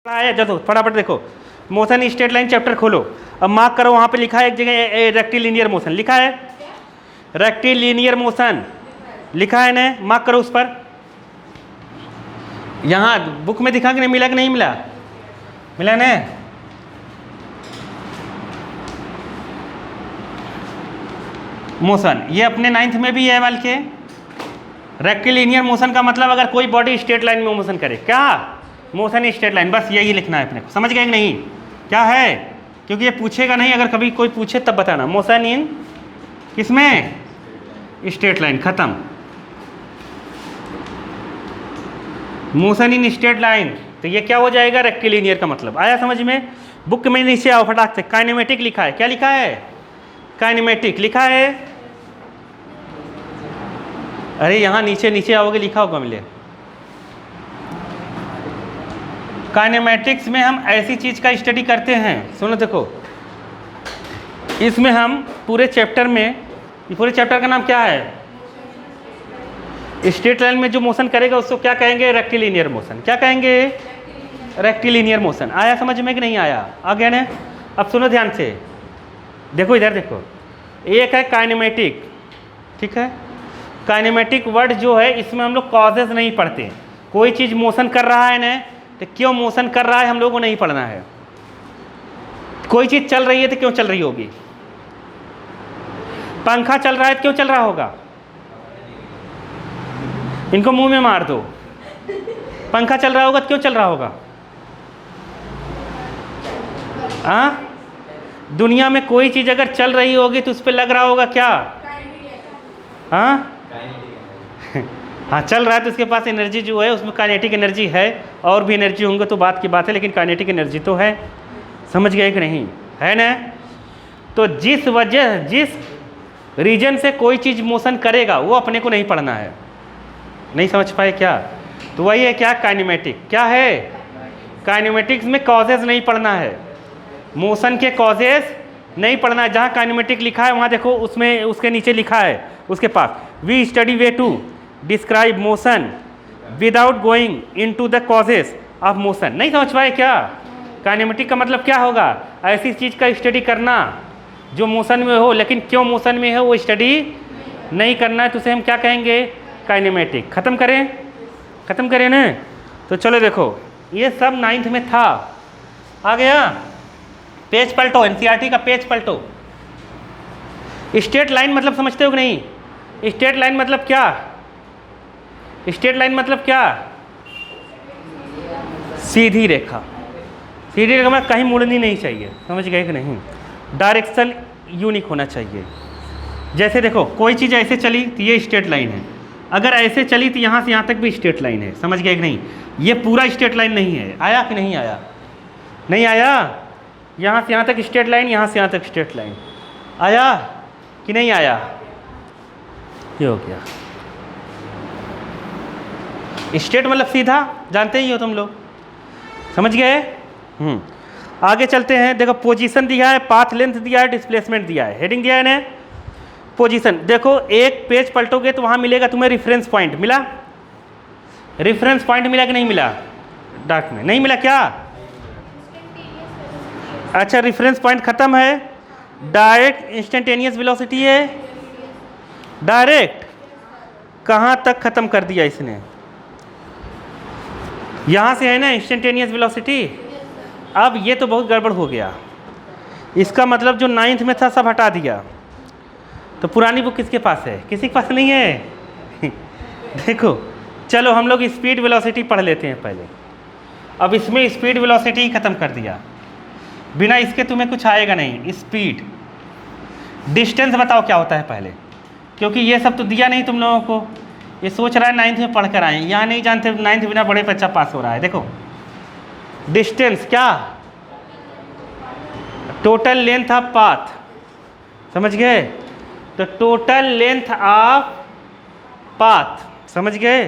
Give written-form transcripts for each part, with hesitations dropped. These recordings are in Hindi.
आया जो फटाफट देखो, मोशन स्ट्रेट लाइन चैप्टर खोलो, अब मार्क करो, वहाँ पे लिखा है एक जगह रेक्टिलिनियर मोशन लिखा है, रेक्टिलिनियर मोशन लिखा है ना, मार्क करो उस पर। यहाँ बुक में दिखा कि नहीं मिला, कि नहीं मिला, मिला ना। मोशन ये अपने 9th में भी है बल्कि रेक्टिलिनियर मोशन का मतलब अगर कोई बॉडी स्ट्रेट लाइन में मोशन करे, क्या मोशन स्ट्रेट लाइन, बस यही लिखना है अपने को, समझ गए कि नहीं क्या है, क्योंकि ये पूछेगा नहीं, अगर कभी कोई पूछे तब बताना। मोशन इन किसमें, स्ट्रेट लाइन, खत्म। मोशन इन स्ट्रेट लाइन, तो ये क्या हो जाएगा, रेक्टिलिनियर का मतलब आया समझ में। बुक में नीचे आओ फटाक से, काइनेमेटिक लिखा है, क्या लिखा है, काइनेमेटिक लिखा है। अरे यहाँ नीचे नीचे आओगे लिखा होगा मिले। काइनेमेटिक्स में हम ऐसी चीज का स्टडी करते हैं, सुनो देखो, इसमें हम पूरे चैप्टर में, ये पूरे चैप्टर का नाम क्या है, स्ट्रेट लाइन में जो मोशन करेगा उसको क्या कहेंगे, रेक्टिलिनियर मोशन। क्या कहेंगे, रेक्टिलिनियर मोशन। आया समझ में कि नहीं आया, आ गया ना। अब सुनो ध्यान से, देखो इधर देखो, एक है काइनेमेटिक, ठीक है। काइनेमेटिक वर्ड जो है इसमें हम लोग कॉजेस नहीं पढ़ते, कोई चीज़ मोशन कर रहा है ना तो क्यों मोशन कर रहा है हम लोगों को नहीं पढ़ना है। कोई चीज़ चल रही है तो क्यों चल रही होगी, पंखा चल रहा है तो क्यों चल रहा होगा, इनको मुंह में मार दो, पंखा चल रहा होगा तो क्यों चल रहा होगा। हाँ, दुनिया में कोई चीज़ अगर चल रही होगी तो उस पर लग रहा होगा क्या, हाँ हाँ चल रहा है तो उसके पास एनर्जी जो है उसमें काइनेटिक एनर्जी है, और भी एनर्जी होंगे तो बात की बात है, लेकिन काइनेटिक एनर्जी तो है, समझ गए कि नहीं, है ना। तो जिस रीजन से कोई चीज़ मोशन करेगा वो अपने को नहीं पढ़ना है, नहीं समझ पाए क्या, तो वही है क्या, काइनेमेटिक। क्या है, काइनेमेटिक्स में कॉजेज नहीं पढ़ना है, मोशन के कॉजेज नहीं पढ़ना है। जहाँ काइनेमेटिक लिखा है वहाँ देखो, उसमें उसके नीचे लिखा है उसके पास, we study way to describe motion without going into the causes of motion. नहीं समझ पाए क्या, काइनेमेटिक का मतलब क्या होगा, ऐसी चीज़ का स्टडी करना जो मोशन में हो, लेकिन क्यों मोशन में है वो स्टडी नहीं करना है, तो उसे हम क्या कहेंगे, काइनेमेटिक। खत्म करें ना। तो चलो देखो, ये सब 9th में था, आ गया। पेज पलटो, एनसीईआरटी का पेज पलटो। स्ट्रेट लाइन मतलब समझते हो कि नहीं, स्ट्रेट लाइन मतलब क्या, स्ट्रेट लाइन मतलब क्या, सीधी रेखा। सीधी रेखा में कहीं मुड़नी नहीं चाहिए, समझ गए कि नहीं, डायरेक्शन यूनिक होना चाहिए। जैसे देखो कोई चीज़ ऐसे चली तो ये स्ट्रेट लाइन है, अगर ऐसे चली तो यहाँ से यहाँ तक भी स्ट्रेट लाइन है, समझ गए कि नहीं। ये पूरा स्ट्रेट लाइन नहीं है, आया कि नहीं आया, नहीं आया। यहाँ से यहाँ तक स्ट्रेट लाइन, यहाँ से यहाँ तक स्ट्रेट लाइन, आया कि नहीं आया, ये हो गया। स्ट्रेट मतलब सीधा, जानते ही हो तुम लोग, समझ गए। आगे चलते हैं, देखो पोजीशन दिया है, पाथ लेंथ दिया है, डिस्प्लेसमेंट दिया है, हेडिंग दिया है ना। पोजीशन देखो, एक पेज पलटोगे तो वहाँ मिलेगा तुम्हें रेफरेंस पॉइंट, मिला, रेफरेंस पॉइंट मिला कि नहीं मिला, डार्क में नहीं मिला क्या। अच्छा, रेफरेंस पॉइंट खत्म है, डायरेक्ट इंस्टेंटेनियस वेलोसिटी है, डायरेक्ट कहाँ तक खत्म कर दिया इसने, यहाँ से है ना इंस्टेंटेनियस वेलोसिटी। अब ये तो बहुत गड़बड़ हो गया, इसका मतलब जो 9th में था सब हटा दिया, तो पुरानी बुक किसके पास है, किसी के पास नहीं है देखो चलो हम लोग स्पीड वेलोसिटी पढ़ लेते हैं पहले। अब इसमें स्पीड वेलोसिटी ही ख़त्म कर दिया, बिना इसके तुम्हें कुछ आएगा नहीं। स्पीड, डिस्टेंस बताओ क्या होता है पहले, क्योंकि ये सब तो दिया नहीं तुम लोगों को, ये सोच रहा है 9th में पढ़ कर आए, यहाँ नहीं जानते 9th बिना बड़े बच्चा पास हो रहा है। देखो डिस्टेंस क्या, टोटल लेंथ ऑफ पाथ, समझ गए, तो टोटल लेंथ ऑफ पाथ, समझ गए,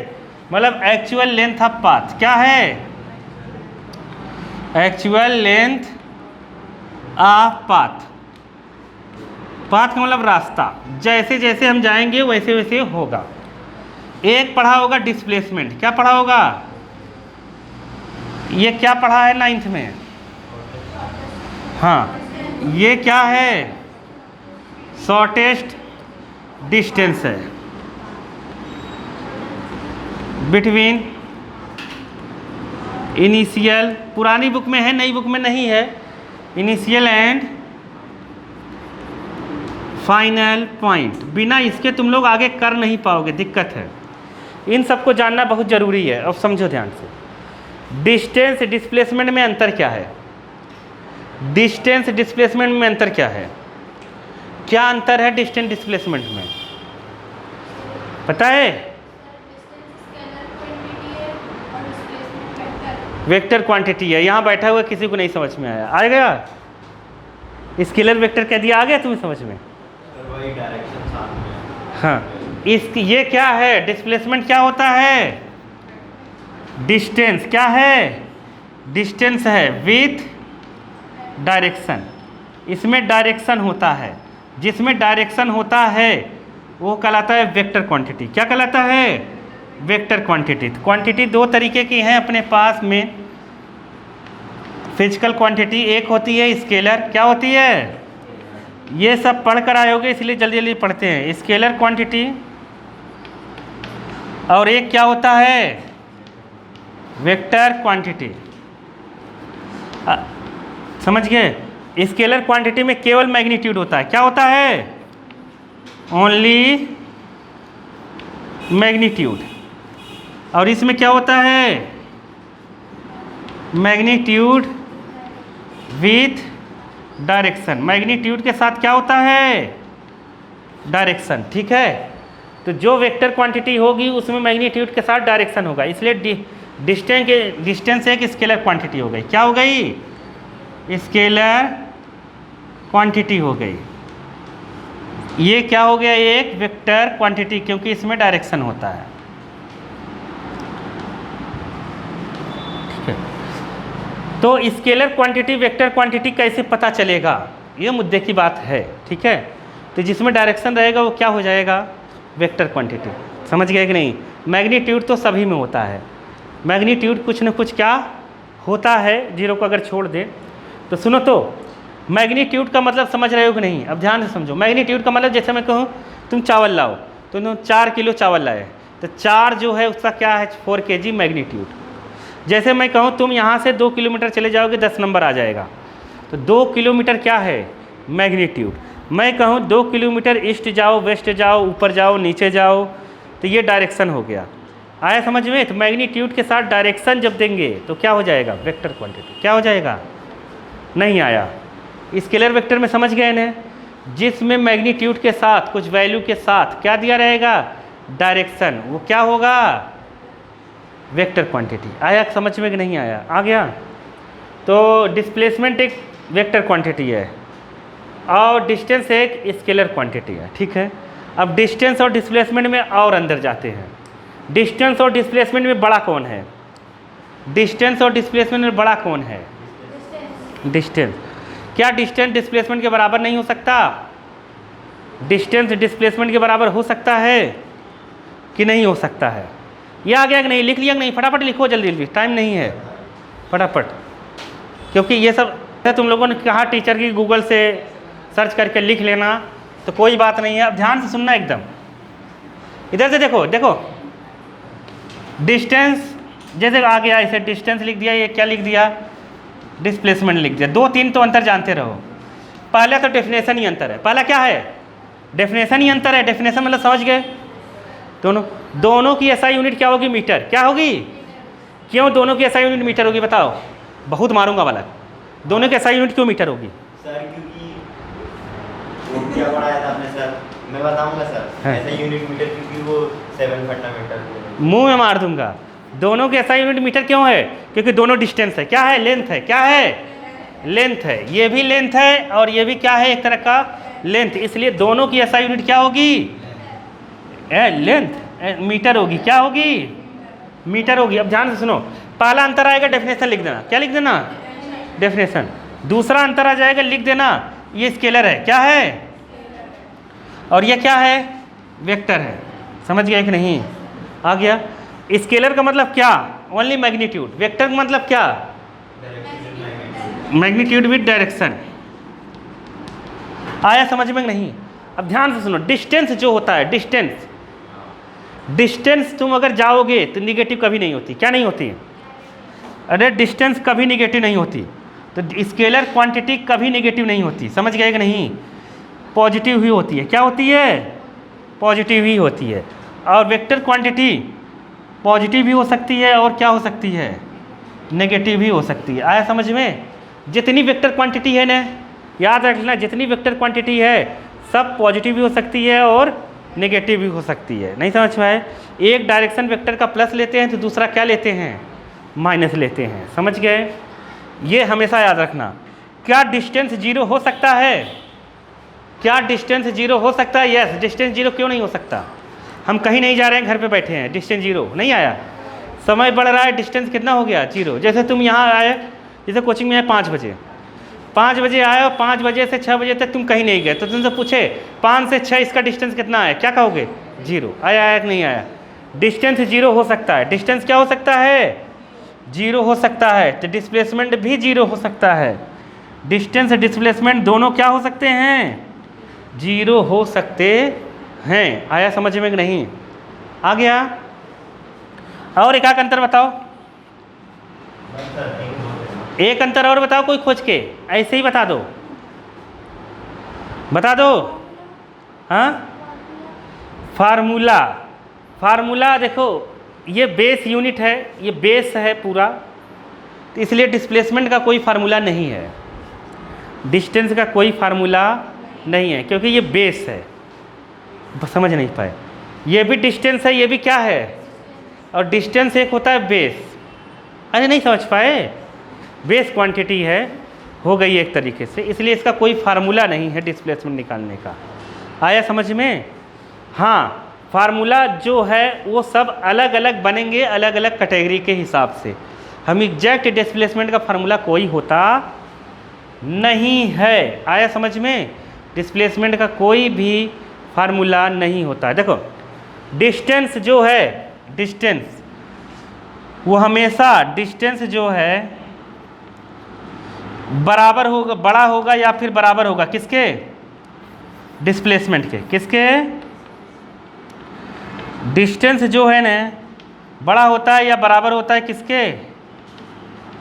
मतलब एक्चुअल लेंथ ऑफ पाथ। क्या है, actual length of path, path का मतलब रास्ता, जैसे जैसे हम जाएंगे वैसे वैसे होगा। एक पढ़ा होगा डिस्प्लेसमेंट, क्या पढ़ा होगा, ये क्या पढ़ा है 9th में? हाँ, ये क्या है? शॉर्टेस्ट डिस्टेंस है बिटवीन इनिशियल, पुरानी बुक में है, नई बुक में नहीं है, इनिशियल एंड फाइनल पॉइंट। बिना इसके तुम लोग आगे कर नहीं पाओगे, दिक्कत है। इन सबको जानना बहुत ज़रूरी है। अब समझो ध्यान से, डिस्टेंस डिस्प्लेसमेंट में अंतर क्या है? डिस्टेंस डिस्प्लेसमेंट में अंतर क्या है? क्या अंतर है डिस्टेंस डिस्प्लेसमेंट में, पता है? वेक्टर क्वांटिटी है। यहाँ बैठा हुआ किसी को नहीं समझ में आया? आ गया? स्केलर वेक्टर कह दिया, आ गया तुम्हें समझ में? वही डायरेक्शन साथ में। हाँ, ये क्या है? डिस्प्लेसमेंट क्या होता है? डिस्टेंस क्या है? डिस्टेंस है विथ डायरेक्शन। इसमें डायरेक्शन होता है, जिसमें डायरेक्शन होता है वो कहलाता है वेक्टर क्वांटिटी। क्या कहलाता है? Vector quantity. क्वांटिटी दो तरीके की हैं अपने पास में, फिजिकल क्वांटिटी एक होती है स्केलर, क्या होती है? ये सब पढ़ कर आयोगे इसलिए जल्दी जल्दी पढ़ते हैं। स्केलर क्वांटिटी, और एक क्या होता है? Vector quantity. समझ गए? स्केलर क्वांटिटी में केवल मैग्नीट्यूड होता है। क्या होता है? Only magnitude. और इसमें क्या होता है? Magnitude with direction. मैग्नीट्यूड के साथ क्या होता है? डायरेक्शन। ठीक है, तो जो वेक्टर क्वांटिटी होगी उसमें मैग्नीट्यूड के साथ डायरेक्शन होगा, इसलिए डिस्टेंस एक स्केलर क्वांटिटी हो गई। क्या हो गई? स्केलर क्वांटिटी हो गई। ये क्या हो गया? एक वेक्टर क्वांटिटी, क्योंकि इसमें डायरेक्शन होता है। ठीक है, तो स्केलर क्वांटिटी वेक्टर क्वांटिटी कैसे पता चलेगा, ये मुद्दे की बात है। ठीक है, तो जिसमें डायरेक्शन रहेगा वो क्या हो जाएगा? Vector quantity. समझ गए कि नहीं? मैग्नीट्यूड तो सभी में होता है। मैग्नीट्यूड कुछ न कुछ क्या होता है, जीरो को अगर छोड़ दें तो। सुनो तो, मैग्नीट्यूड का मतलब समझ रहे हो कि नहीं? अब ध्यान से समझो। मैग्नीट्यूड का मतलब जैसे मैं कहूँ तुम चावल लाओ, तो तुम 4 किलो चावल लाए, तो 4 जो है उसका क्या है? 4 kg मैग्नीट्यूड। जैसे मैं कहूँ तुम यहाँ से 2 किलोमीटर चले जाओगे 10 नंबर आ जाएगा, तो 2 किलोमीटर क्या है? मैग्नीट्यूड। मैं कहूँ 2 किलोमीटर ईस्ट जाओ, वेस्ट जाओ, ऊपर जाओ, नीचे जाओ, तो ये डायरेक्शन हो गया। आया समझ में? तो मैग्नीट्यूड के साथ डायरेक्शन जब देंगे तो क्या हो जाएगा? Vector quantity. क्या हो जाएगा? नहीं आया? स्केलर वेक्टर में समझ गए ना, जिसमें मैग्नीट्यूड के साथ कुछ वैल्यू के साथ क्या दिया रहेगा? डायरेक्शन, वो क्या होगा? Vector quantity. आया समझ में कि नहीं आया? आ गया? तो डिस्प्लेसमेंट एक वेक्टर क्वांटिटी है और डिस्टेंस एक स्केलर क्वांटिटी है। ठीक है, अब डिस्टेंस और डिस्प्लेसमेंट में और अंदर जाते हैं। डिस्टेंस और डिस्प्लेसमेंट में बड़ा कौन है? डिस्टेंस और डिस्प्लेसमेंट में बड़ा कौन है? डिस्टेंस। क्या डिस्टेंस डिस्प्लेसमेंट के बराबर नहीं हो सकता? डिस्टेंस डिस्प्लेसमेंट के बराबर हो सकता है कि नहीं हो सकता है? ये आ गया कि नहीं? लिख लिया कि नहीं? फटाफट लिखो, जल्दी जल्दी, टाइम नहीं है, फटाफट। क्योंकि ये सब तुम लोगों ने कहा टीचर की गूगल से सर्च करके लिख लेना, तो कोई बात नहीं है। अब ध्यान से सुनना एकदम, इधर से देखो। देखो डिस्टेंस जैसे आ गया, इसे डिस्टेंस लिख दिया, ये क्या लिख दिया? डिस्प्लेसमेंट लिख दिया। 2-3 तो अंतर जानते रहो। पहले तो डेफिनेशन ही अंतर है। पहला क्या है? डेफिनेशन ही अंतर है। डेफिनेशन मतलब समझ गए? दोनों की एसआई यूनिट क्या होगी? मीटर। क्या होगी? क्यों दोनों की एसआई यूनिट मीटर होगी? बताओ, बहुत मारूंगा वाला। दोनों की एसआई यूनिट क्यों मीटर होगी? सर क्योंकि वो क्या पढ़ाया था आपने सर? मैं बताऊंगा सर। ऐसा यूनिट मीटर क्योंकि वो 7 फंडामेंटल। मुंह में मार दूंगा। दोनों के एसआई यूनिट मीटर क्यों है? क्योंकि दोनों डिस्टेंस है। क्या है? लेंथ है। क्या है? लेंथ है। ये भी लेंथ है और ये भी क्या है? एक तरह का लेंथ। इसलिए दोनों की एसआई यूनिट क्या होगी? लेंथ, मीटर होगी। क्या होगी? मीटर होगी। अब ध्यान से सुनो, पहला अंतर आएगा, डेफिनेशन लिख देना। क्या लिख देना? डेफिनेशन। दूसरा अंतर आ जाएगा, लिख देना ये स्केलर है। क्या है? और ये क्या है? वेक्टर है। समझ गए कि नहीं? आ गया? स्केलर का मतलब क्या? Only magnitude. वेक्टर का मतलब क्या? Magnitude with direction. आया समझ में नहीं? अब ध्यान से सुनो, डिस्टेंस जो होता है, डिस्टेंस तुम अगर जाओगे तो निगेटिव कभी नहीं होती। क्या नहीं होती? अरे डिस्टेंस कभी निगेटिव नहीं होती। तो स्केलर क्वांटिटी कभी निगेटिव नहीं होती। समझ गए कि नहीं? पॉजिटिव ही होती है। क्या होती है? पॉजिटिव ही होती है। और वेक्टर क्वांटिटी पॉजिटिव भी हो सकती है और क्या हो सकती है? नेगेटिव भी हो सकती है। आया समझ में? जितनी वेक्टर क्वांटिटी है ना, याद रखना, जितनी वेक्टर क्वांटिटी है सब पॉजिटिव भी हो सकती है और नेगेटिव भी हो सकती है। नहीं समझ पाए? एक डायरेक्शन वेक्टर का प्लस लेते हैं तो दूसरा क्या लेते हैं? माइनस लेते हैं। समझ गए? ये हमेशा याद रखना। क्या डिस्टेंस जीरो हो सकता है? क्या डिस्टेंस जीरो हो सकता है? यस। डिस्टेंस जीरो क्यों नहीं हो सकता? हम कहीं नहीं जा रहे हैं, घर पे बैठे हैं, डिस्टेंस जीरो नहीं आया। समय बढ़ रहा है, डिस्टेंस कितना हो गया? जीरो। जैसे तुम यहाँ आए, जैसे कोचिंग में आए 5 बजे, 5 बजे आए और 5 बजे से 6 बजे तक तुम कहीं नहीं गए, तो तुमसे पूछे 5 से 6 इसका डिस्टेंस कितना है? क्या कहोगे? जीरो। आया कि नहीं आया? डिस्टेंस जीरो हो सकता है। डिस्टेंस क्या हो सकता है? जीरो हो सकता है। तो डिस्प्लेसमेंट भी जीरो हो सकता है। डिस्टेंस डिस्प्लेसमेंट दोनों क्या हो सकते हैं? जीरो हो सकते हैं। आया समझ में कि नहीं? आ गया? और एक अंतर बताओ, एक अंतर और बताओ कोई खोज के, ऐसे ही बता दो, बता दो। हाँ, फार्मूला। फार्मूला देखो, ये बेस यूनिट है, ये बेस है पूरा, तो इसलिए डिस्प्लेसमेंट का कोई फार्मूला नहीं है, डिस्टेंस का कोई फार्मूला नहीं है, क्योंकि ये बेस है। समझ नहीं पाए? ये भी डिस्टेंस है, ये भी क्या है? और डिस्टेंस एक होता है बेस। अरे नहीं समझ पाए? बेस क्वांटिटी है, हो गई एक तरीके से, इसलिए इसका कोई फार्मूला नहीं है डिस्प्लेसमेंट निकालने का। आया समझ में? हाँ, फार्मूला जो है वो सब अलग अलग बनेंगे, अलग अलग कैटेगरी के हिसाब से। हम एग्जैक्ट डिस्प्लेसमेंट का फार्मूला कोई होता नहीं है। आया समझ में? डिस्प्लेसमेंट का कोई भी फार्मूला नहीं होता है। देखो, डिस्टेंस जो है, डिस्टेंस वो हमेशा, डिस्टेंस जो है बराबर होगा, बड़ा होगा या फिर बराबर होगा किसके? डिस्प्लेसमेंट के। किसके? डिस्टेंस जो है ना बड़ा होता है या बराबर होता है किसके?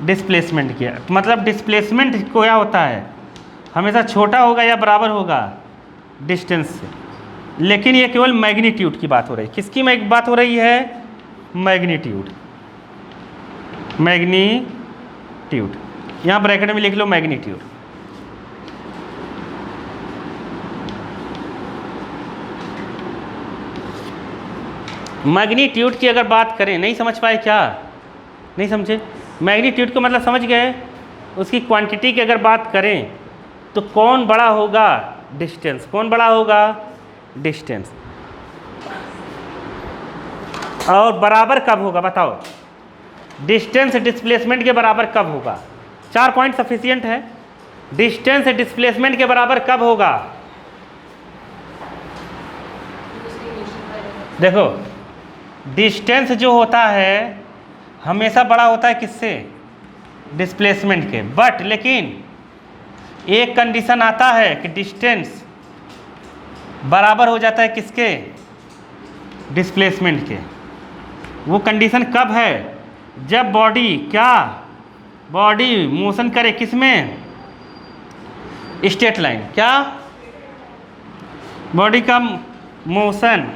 डिस्प्लेसमेंट के। मतलब डिस्प्लेसमेंट को क्या होता है? हमेशा छोटा होगा या बराबर होगा डिस्टेंस से। लेकिन ये केवल मैग्नीट्यूड की बात हो रही है। किसकी बात हो रही है? मैग्नीट्यूड। मैग्नीट्यूड, यहाँ ब्रैकेट में लिख लो मैग्नीट्यूड। मैग्नीट्यूड की अगर बात करें, नहीं समझ पाए क्या? नहीं समझे? मैग्नीट्यूड को मतलब समझ गए? उसकी क्वांटिटी की अगर बात करें तो कौन बड़ा होगा? डिस्टेंस। कौन बड़ा होगा? डिस्टेंस। और बराबर कब होगा बताओ? डिस्टेंस डिस्प्लेसमेंट के बराबर कब होगा? 4 पॉइंट सफिशिएंट है। डिस्टेंस डिस्प्लेसमेंट के बराबर कब होगा? देखो, डिस्टेंस जो होता है हमेशा बड़ा होता है किससे? डिस्प्लेसमेंट के। बट लेकिन एक कंडीशन आता है कि डिस्टेंस बराबर हो जाता है किसके? डिस्प्लेसमेंट के। वो कंडीशन कब है? जब बॉडी क्या? बॉडी मोशन करे किसमें? Straight line. क्या? बॉडी का मोशन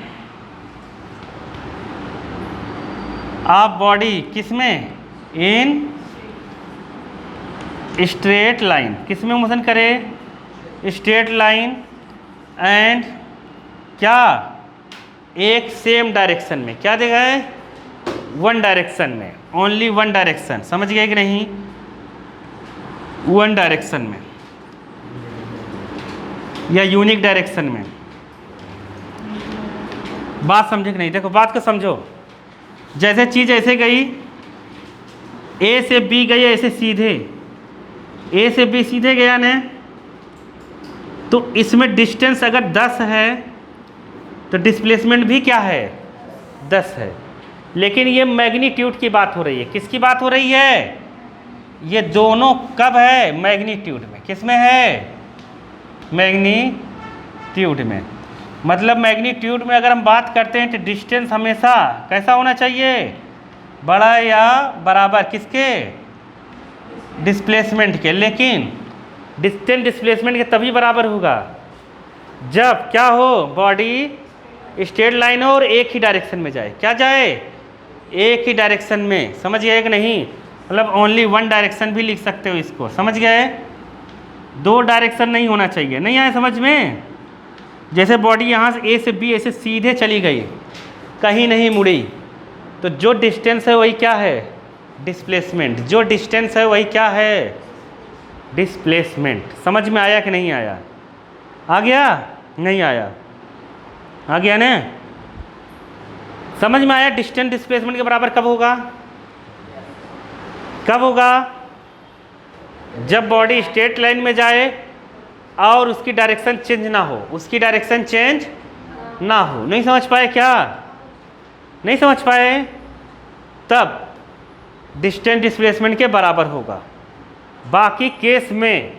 ऑफ बॉडी किसमें? In straight line. किसमें मोशन करे? Straight line. एंड क्या? एक सेम डायरेक्शन में। क्या देगा है? वन डायरेक्शन में। Only one direction. समझ गए कि नहीं? वन डायरेक्शन में या यूनिक डायरेक्शन में। बात समझे कि नहीं? देखो बात को समझो। जैसे चीज़ ऐसे गई, ए से बी गई, ऐसे सीधे ए से बी सीधे गया ने, तो इसमें डिस्टेंस अगर 10 है तो डिस्प्लेसमेंट भी क्या है? 10 है। लेकिन ये मैग्नीट्यूड की बात हो रही है। किसकी बात हो रही है? ये दोनों कब है? मैग्नीट्यूड में। किस में है? मैग्नीट्यूड में। मतलब मैग्नीट्यूड में अगर हम बात करते हैं तो डिस्टेंस हमेशा कैसा होना चाहिए? बड़ा या बराबर किसके? डिस्प्लेसमेंट के। लेकिन डिस्टेंस डिस्प्लेसमेंट के तभी बराबर होगा जब क्या हो? बॉडी स्ट्रेट लाइन हो और एक ही डायरेक्शन में जाए। क्या जाए? एक ही डायरेक्शन में। समझ गए कि नहीं? मतलब ओनली वन डायरेक्शन भी लिख सकते हो इसको। समझ गए? दो डायरेक्शन नहीं होना चाहिए। नहीं आए समझ में? जैसे बॉडी यहाँ से ए से बी ऐसे सीधे चली गई, कहीं नहीं मुड़ी, तो जो डिस्टेंस है वही क्या है? डिस्प्लेसमेंट। जो डिस्टेंस है वही क्या है? डिस्प्लेसमेंट। समझ में आया कि नहीं आया? आ गया? नहीं आया? आ गया ना? समझ में आया? डिस्टेंस डिस्प्लेसमेंट के बराबर कब होगा? कब होगा? जब बॉडी स्ट्रेट लाइन में जाए और उसकी डायरेक्शन चेंज ना हो। उसकी डायरेक्शन चेंज ना हो। नहीं समझ पाए क्या? नहीं समझ पाए? तब डिस्टेंस डिस्प्लेसमेंट के बराबर होगा। बाकी केस में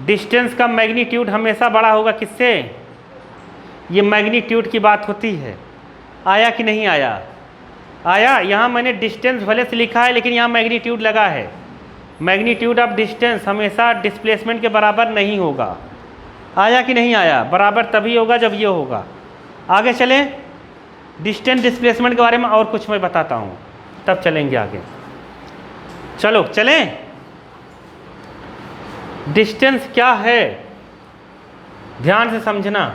डिस्टेंस का मैग्नीट्यूड हमेशा बड़ा होगा। किससे? ये मैग्नीट्यूड की बात होती है। आया कि नहीं आया? आया? यहाँ मैंने डिस्टेंस भले से लिखा है लेकिन यहाँ मैग्नीट्यूड लगा है। मैग्नीट्यूड ऑफ डिस्टेंस हमेशा डिस्प्लेसमेंट के बराबर नहीं होगा। आया कि नहीं आया? बराबर तभी होगा जब ये होगा। आगे चलें, डिस्टेंस डिस्प्लेसमेंट के बारे में और कुछ मैं बताता हूँ, तब चलेंगे आगे। चलो चलें। डिस्टेंस क्या है? ध्यान से समझना।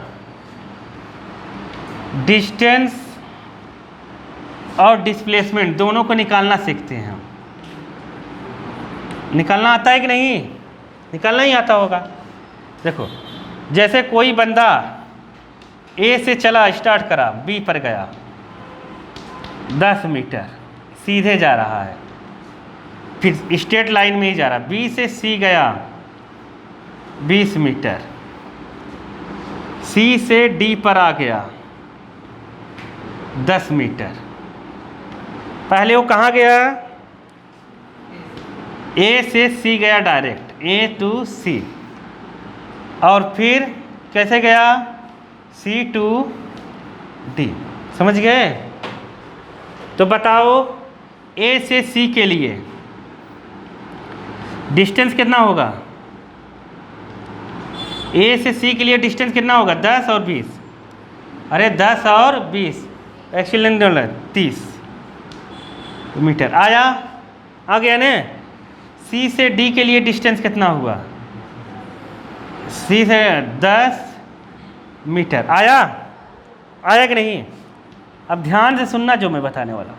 डिस्टेंस और डिस्प्लेसमेंट दोनों को निकालना सीखते हैं हम। निकालना आता है कि नहीं? निकालना ही आता होगा। देखो, जैसे कोई बंदा ए से चला, स्टार्ट करा, बी पर गया 10 मीटर, सीधे जा रहा है, फिर स्ट्रेट लाइन में ही जा रहा। बी से सी गया 20 मीटर, सी से डी पर आ गया 10 मीटर। पहले वो कहाँ गया? ए से सी गया डायरेक्ट, ए टू सी, और फिर कैसे गया? सी टू डी। समझ गए? तो बताओ ए से सी के लिए डिस्टेंस कितना होगा? ए से सी के लिए डिस्टेंस कितना होगा? 10 और 20। अरे 10 और 20 एक्चुअली 30 मीटर। आया? आ गया ना? सी से डी के लिए डिस्टेंस कितना हुआ? सी से 10 मीटर। आया? आया कि नहीं? अब ध्यान से सुनना जो मैं बताने वाला हूँ।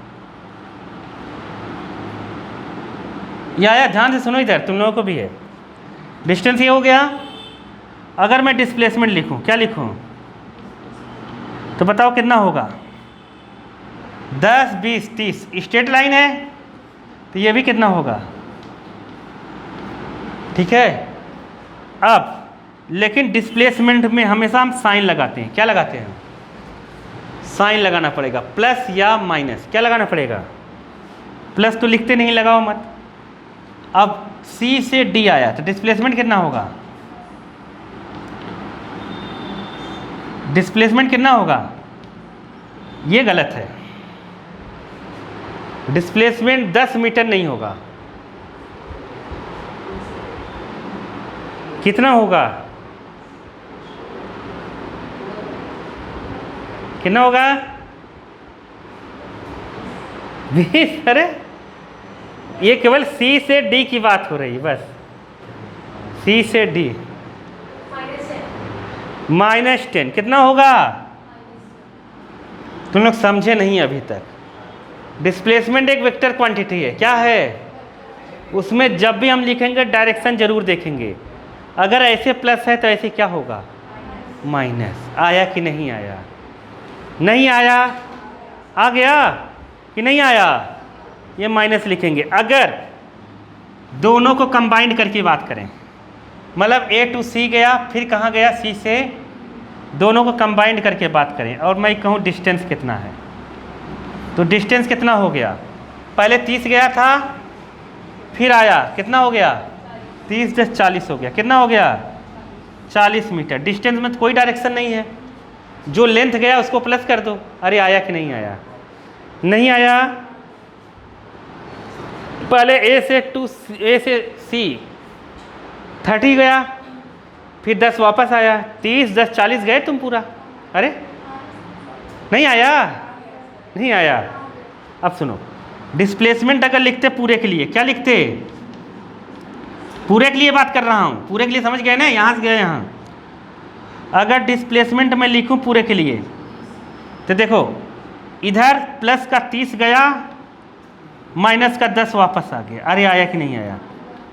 ये आया? ध्यान से सुनो इधर, तुम लोगों को भी है। डिस्टेंस ये हो गया। अगर मैं डिस्प्लेसमेंट लिखूं, क्या लिखूं? तो बताओ कितना होगा? 10 20 30। स्ट्रेट लाइन है तो ये भी कितना होगा? ठीक है। अब लेकिन डिस्प्लेसमेंट में हमेशा हम साइन लगाते हैं। क्या लगाते हैं? साइन लगाना पड़ेगा, प्लस या माइनस। क्या लगाना पड़ेगा? प्लस तो लिखते नहीं, लगाओ मत। अब सी से डी आया तो डिस्प्लेसमेंट कितना होगा? डिस्प्लेसमेंट कितना होगा? ये गलत है। डिस्प्लेसमेंट 10 मीटर नहीं होगा। कितना होगा? कितना होगा? 20। अरे ये केवल सी से डी की बात हो रही है, बस सी से डी। -10 कितना होगा? तुम लोग समझे नहीं अभी तक। डिस्प्लेसमेंट एक वेक्टर क्वांटिटी है। क्या है? उसमें जब भी हम लिखेंगे डायरेक्शन जरूर देखेंगे। अगर ऐसे प्लस है तो ऐसे क्या होगा? माइनस। आया कि नहीं आया? नहीं आया? आ गया कि नहीं आया? ये माइनस लिखेंगे। अगर दोनों को कंबाइंड करके बात करें, मतलब ए टू सी गया, फिर कहाँ गया? सी से, दोनों को कंबाइंड करके बात करें और मैं कहूँ डिस्टेंस कितना है, तो डिस्टेंस कितना हो गया? पहले 30 गया था, फिर आया, कितना हो गया 30 + 40 हो गया, कितना हो गया 40 मीटर। डिस्टेंस में तो कोई डायरेक्शन नहीं है, जो लेंथ गया उसको प्लस कर दो। अरे आया कि नहीं आया? नहीं आया। पहले ए से सी 30 गया, फिर 10 वापस आया, 30 10 40 गए तुम पूरा। अरे नहीं आया, नहीं आया। अब सुनो, डिस्प्लेसमेंट अगर लिखते पूरे के लिए, क्या लिखते? पूरे के लिए बात कर रहा हूँ, पूरे के लिए, समझ गए ना, यहाँ से गए यहाँ। अगर डिस्प्लेसमेंट में लिखूँ पूरे के लिए तो देखो, इधर प्लस का 30 गया, माइनस का 10 वापस आ गया। अरे आया कि नहीं आया?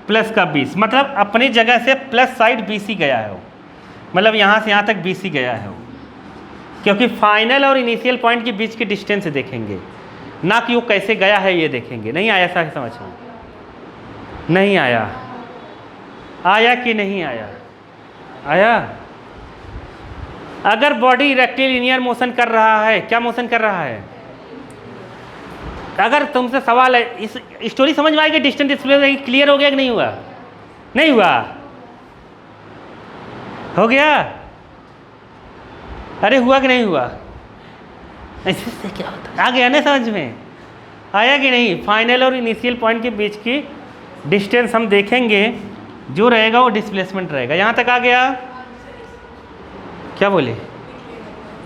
प्लस का 20, मतलब अपनी जगह से प्लस साइड BC गया है वो, मतलब यहाँ से यहाँ तक BC गया है वो, क्योंकि फाइनल और इनिशियल पॉइंट के बीच की डिस्टेंस देखेंगे, ना कि वो कैसे गया है ये देखेंगे। नहीं आया? ऐसा समझ में नहीं आया? आया कि नहीं आया? आया। अगर बॉडी रेक्टिलिनियर मोशन कर रहा है, क्या मोशन कर रहा है? अगर तुमसे सवाल है, इस स्टोरी समझ में आएगी? डिस्टेंस डिस्प्ले क्लियर हो गया कि नहीं हुआ? नहीं हुआ? हो गया? अरे हुआ कि नहीं हुआ? ऐसे से क्या होता? आ गया ना समझ में? आया कि नहीं? फाइनल और इनिशियल पॉइंट के बीच की डिस्टेंस हम देखेंगे, जो रहेगा वो डिस्प्लेसमेंट रहेगा। यहाँ तक आ गया? क्या बोले?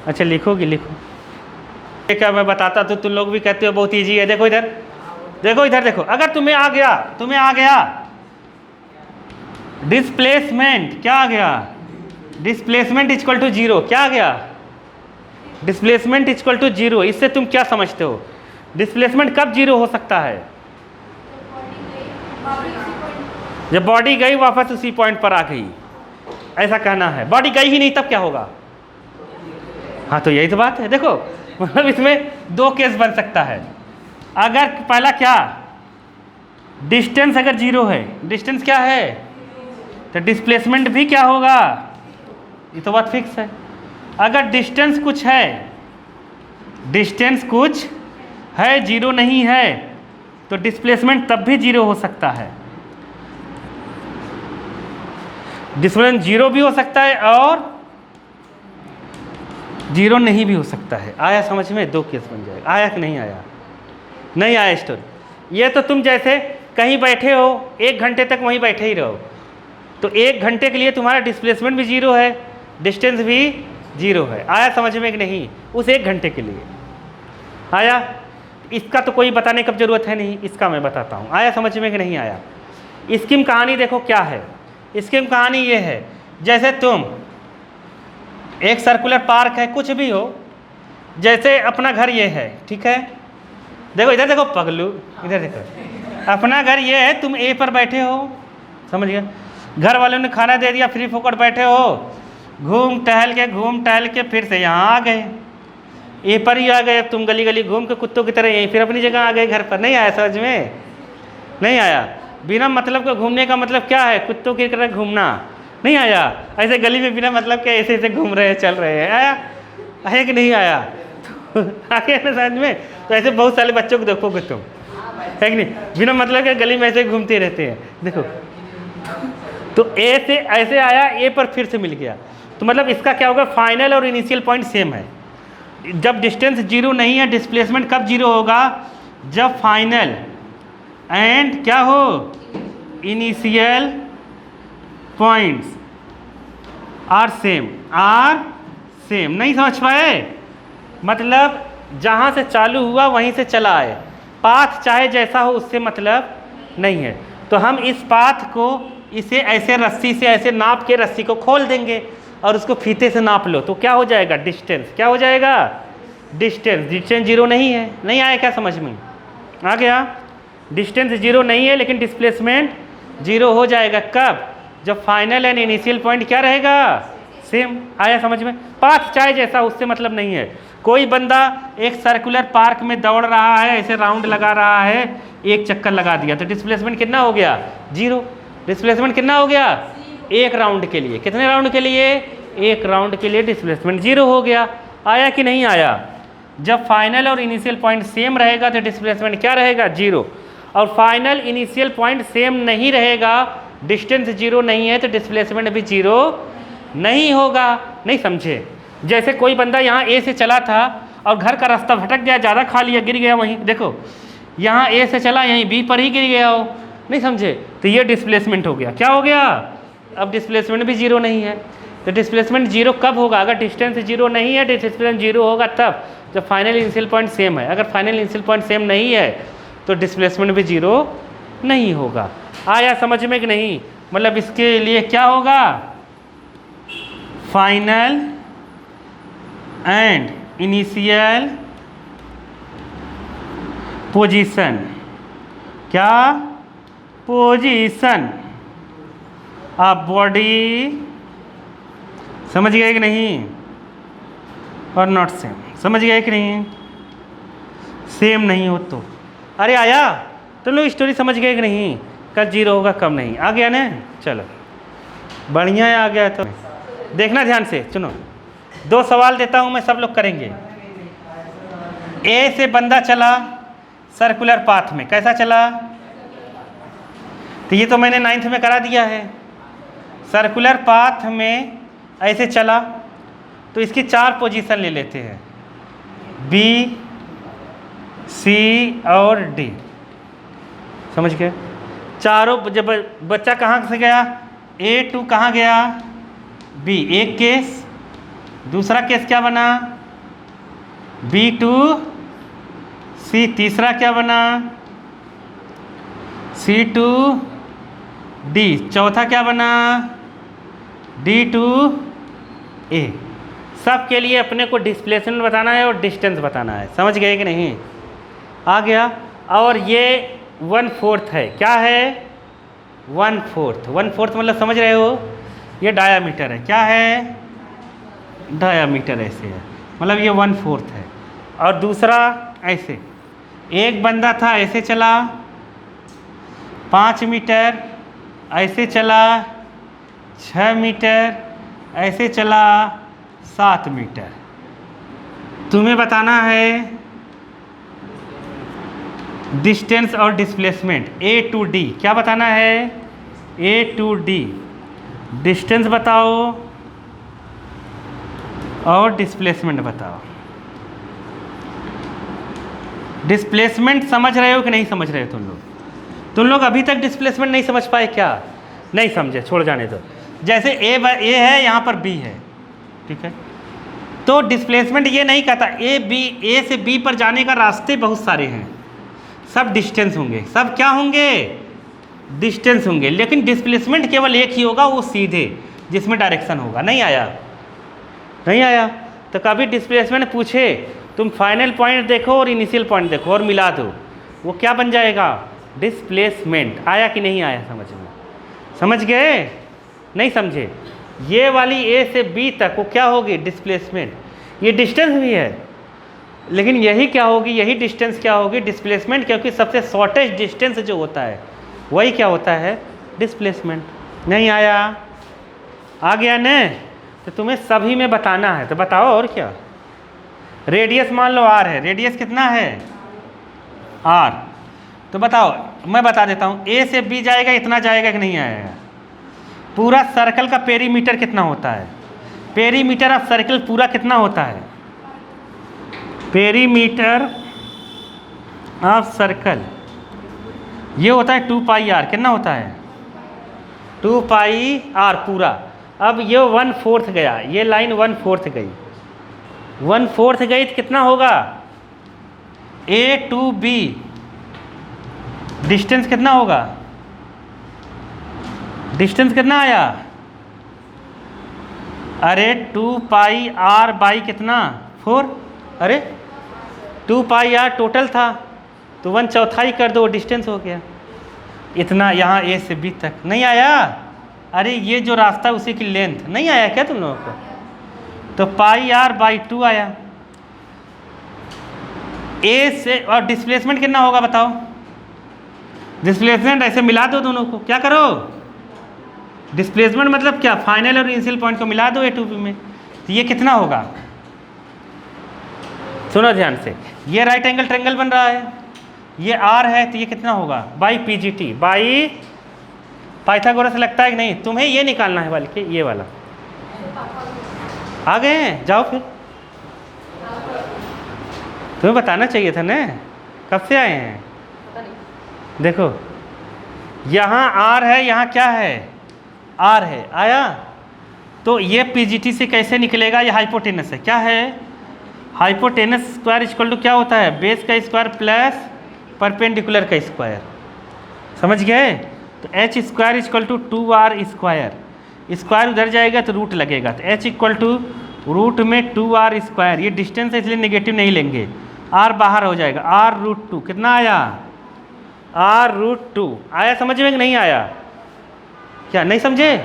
अच्छा लिखोगी? लिखो। क्या मैं बताता तो तुम लोग भी कहते हो बहुत ईजी है। देखो इधर, देखो इधर, देखो। अगर तुम्हें आ गया डिस्प्लेसमेंट, क्या आ गया? डिस्प्लेसमेंट इक्वल टू 0, क्या आ गया? Displacement equal to 0। इससे तुम क्या समझते हो? डिस्प्लेसमेंट कब 0 हो सकता है? जब बॉडी गई वापस उसी पॉइंट पर आ गई, ऐसा कहना है। बॉडी गई ही नहीं तब क्या होगा? हाँ तो यही तो बात है। देखो मतलब इसमें 2 केस बन सकता है। अगर पहला क्या, डिस्टेंस अगर 0 है, डिस्टेंस क्या है, तो डिस्प्लेसमेंट भी क्या होगा? ये तो बात फिक्स है। अगर डिस्टेंस कुछ है, डिस्टेंस कुछ है, 0 नहीं है, तो डिस्प्लेसमेंट तब भी 0 हो सकता है। डिस्प्लेसमेंट 0 भी हो सकता है और 0 नहीं भी हो सकता है। आया समझ में? 2 केस बन जाएगा। आया कि नहीं आया? नहीं आया स्टोरी। ये तो तुम जैसे कहीं बैठे हो, 1 घंटे तक वहीं बैठे ही रहो, तो 1 घंटे के लिए तुम्हारा डिस्प्लेसमेंट भी 0 है, डिस्टेंस भी 0 है। आया समझ में कि नहीं? उस 1 घंटे के लिए आया। इसका तो कोई बताने की जरूरत है नहीं, इसका मैं बताता हूँ। आया समझ में कि नहीं आया? इसकी कहानी देखो क्या है। इसकी कहानी ये है, जैसे तुम एक सर्कुलर पार्क है, कुछ भी हो, जैसे अपना घर ये है, ठीक है? देखो इधर देखो पगलू, इधर देखो, अपना घर ये है, तुम ए पर बैठे हो, समझ गए? घर वालों ने खाना दे दिया, फ्री फोकट बैठे हो, घूम टहल के फिर से यहाँ आ गए, ए पर ही आ गए। तुम गली गली घूम के कुत्तों की तरह यहीं फिर अपनी जगह आ गए, घर पर। नहीं आया समझ में? नहीं आया। बिना मतलब का घूमने का मतलब क्या है? कुत्तों की तरह घूमना। नहीं आया? ऐसे गली में बिना मतलब के ऐसे ऐसे घूम रहे हैं, चल रहे हैं। आया? है कि नहीं आया? आगे ना समझ में? तो ऐसे बहुत सारे बच्चों को देखोगे तुम, है कि नहीं? बिना मतलब के गली में ऐसे घूमते रहते हैं। देखो तो ए से ऐसे आया, ए पर फिर से मिल गया, तो मतलब इसका क्या होगा? फाइनल और इनिशियल पॉइंट सेम है। जब डिस्टेंस 0 नहीं है, डिस्प्लेसमेंट कब 0 होगा? जब फाइनल एंड क्या हो, इनिशियल पॉइंट्स आर सेम। नहीं समझ पाए? मतलब जहाँ से चालू हुआ वहीं से चला आए, पाथ चाहे जैसा हो उससे मतलब नहीं है। तो हम इस पाथ को इसे ऐसे रस्सी से ऐसे नाप के रस्सी को खोल देंगे और उसको फीते से नाप लो, तो क्या हो जाएगा? डिस्टेंस। क्या हो जाएगा? डिस्टेंस। डिस्टेंस 0 नहीं है। नहीं आया क्या समझ में? आ गया? डिस्टेंस 0 नहीं है, लेकिन डिस्प्लेसमेंट 0 हो जाएगा। कब? जब फाइनल एंड इनिशियल पॉइंट क्या रहेगा? सेम। आया समझ में? पाथ चाहे जैसा उससे मतलब नहीं है। कोई बंदा एक सर्कुलर पार्क में दौड़ रहा है, ऐसे राउंड लगा रहा है, एक चक्कर लगा दिया, तो डिस्प्लेसमेंट कितना हो गया? 0। डिस्प्लेसमेंट कितना हो गया? 1 राउंड के लिए। कितने राउंड के लिए? 1 राउंड के लिए डिस्प्लेसमेंट 0 हो गया। आया कि नहीं आया? जब फाइनल और इनिशियल पॉइंट सेम रहेगा तो डिस्प्लेसमेंट क्या रहेगा? 0। और फाइनल इनिशियल पॉइंट सेम नहीं रहेगा, डिस्टेंस जीरो नहीं है तो डिस्प्लेसमेंट भी जीरो नहीं होगा। नहीं समझे? जैसे कोई बंदा यहाँ ए से चला था और घर का रास्ता भटक गया, ज़्यादा खा लिया, गिर गया वहीं, देखो यहाँ ए से चला यहीं बी पर ही गिर गया हो, नहीं समझे? तो ये डिस्प्लेसमेंट हो गया। क्या हो गया? अब डिस्प्लेसमेंट भी जीरो नहीं है। तो डिस्प्लेसमेंट जीरो कब होगा? अगर डिस्टेंस जीरो नहीं है, डिस्प्लेसमेंट जीरो होगा तब जब फाइनल इनिशियल पॉइंट सेम है। अगर फाइनल इनिशियल पॉइंट सेम नहीं है तो डिस्प्लेसमेंट भी जीरो नहीं होगा। आया समझ में कि नहीं? मतलब इसके लिए क्या होगा? फाइनल एंड इनिशियल पोजीशन, क्या पोजीशन ऑफ बॉडी, समझ गए कि नहीं? और नॉट सेम, समझ गए कि नहीं? सेम नहीं हो तो अरे आया तो लोग स्टोरी समझ गए कि नहीं? कब जीरो होगा कब नहीं, आ गया ना? चलो बढ़िया है, आ गया। तो देखना ध्यान से, सुनो, दो सवाल देता हूँ मैं, सब लोग करेंगे। ए से बंदा चला सर्कुलर पाथ में, कैसा चला? तो ये तो मैंने 9th में करा दिया है। सर्कुलर पाथ में ऐसे चला तो इसकी 4 पोजीशन ले लेते हैं, बी, सी और डी, समझ गए? चारों, जब बच्चा कहाँ से गया, ए टू कहाँ गया, बी, एक केस। दूसरा केस क्या बना, बी टू सी। तीसरा क्या बना, सी टू डी। चौथा क्या बना, डी टू ए। सब के लिए अपने को डिस्प्लेसमेंट बताना है और डिस्टेंस बताना है, समझ गए कि नहीं? आ गया। और ये 1/4 है, क्या है? 1/4। 1/4 मतलब समझ रहे हो? ये डायामीटर है, क्या है? डायामीटर ऐसे है, मतलब ये 1/4 है। और दूसरा ऐसे, एक बंदा था ऐसे चला 5 मीटर, ऐसे चला 6 मीटर, ऐसे चला 7 मीटर। तुम्हें बताना है डिस्टेंस और डिस्प्लेसमेंट ए टू डी। क्या बताना है? ए टू डी। डिस्टेंस बताओ और डिस्प्लेसमेंट बताओ। डिस्प्लेसमेंट समझ रहे हो कि नहीं समझ रहे हो तुम लोग? तुम लोग अभी तक डिस्प्लेसमेंट नहीं समझ पाए क्या? नहीं समझे, छोड़ जाने दो। जैसे ए है, यहाँ पर बी है, ठीक है? तो डिस्प्लेसमेंट ये नहीं कहता ए से बी पर जाने का रास्ते बहुत सारे हैं, सब डिस्टेंस होंगे। सब क्या होंगे? डिस्टेंस होंगे। लेकिन डिस्प्लेसमेंट केवल एक ही होगा, वो सीधे, जिसमें डायरेक्शन होगा। नहीं आया? नहीं आया? तो कभी डिस्प्लेसमेंट पूछे, तुम फाइनल पॉइंट देखो और इनिशियल पॉइंट देखो और मिला दो, वो क्या बन जाएगा? डिस्प्लेसमेंट। आया कि नहीं आया समझ में? समझ गए? नहीं समझे? ये वाली ए से बी तक वो क्या होगी? डिस्प्लेसमेंट। ये डिस्टेंस भी है, लेकिन यही क्या होगी? यही डिस्टेंस क्या होगी? डिस्प्लेसमेंट, क्योंकि सबसे शॉर्टेस्ट डिस्टेंस जो होता है वही क्या होता है? डिस्प्लेसमेंट। नहीं आया? आ गया न? तो तुम्हें सभी में बताना है, तो बताओ और क्या। रेडियस मान लो आर है, रेडियस कितना है? आर। तो बताओ, मैं बता देता हूँ, ए से बी जाएगा, इतना जाएगा कि नहीं आएगा? पूरा सर्कल का पेरीमीटर कितना होता है? पेरीमीटर ऑफ सर्कल पूरा कितना होता है? पेरीमीटर ऑफ सर्कल ये होता है 2 पाई आर। कितना होता है? 2 पाई आर पूरा। अब ये 1/4 गया, ये लाइन 1/4 गई, 1/4 गई तो कितना होगा? ए टू बी डिस्टेंस कितना होगा? डिस्टेंस कितना आया? अरे 2 पाई आर बाई कितना? 4। अरे 2 पाई आर टोटल था, तो 1/4 कर दो, डिस्टेंस हो गया। इतना यहाँ ए से बी तक। नहीं आया? अरे ये जो रास्ता उसी की लेंथ। नहीं आया क्या तुम लोगों को? तो पाई आर बाई 2 आया। ए से, और डिस्प्लेसमेंट कितना होगा बताओ? डिस्प्लेसमेंट ऐसे मिला दो दोनों को, क्या करो? डिस्प्लेसमेंट मतलब क्या? फाइनल और इनिशियल पॉइंट को मिला दो ए टू बी में, तो ये कितना होगा? सुनो ध्यान से, ये राइट एंगल ट्रायंगल बन रहा है, ये आर है तो ये कितना होगा by P G T by Pythagoras लगता है कि नहीं? तुम्हें ये निकालना है बल्कि ये वाला। आ गए हैं, जाओ फिर। तुम्हें बताना चाहिए था ना, कब से आए हैं? देखो यहाँ आर है, यहाँ क्या है आर है, आया तो ये पीजीटी से कैसे निकलेगा? ये हाइपोटेनस है, क्या है हाइपोटेनस स्क्वायर इक्वल टू क्या होता है बेस का स्क्वायर प्लस परपेंडिकुलर का स्क्वायर, समझ गए? तो H square equal to 2r square, square उधर जाएगा तो रूट लगेगा, तो एच इक्वल टू रूट में 2r स्क्वायर, ये डिस्टेंस है इसलिए नेगेटिव नहीं लेंगे, r बाहर हो जाएगा, r√2 कितना आया r√2 आया, समझ में कि नहीं आया? क्या नहीं समझे?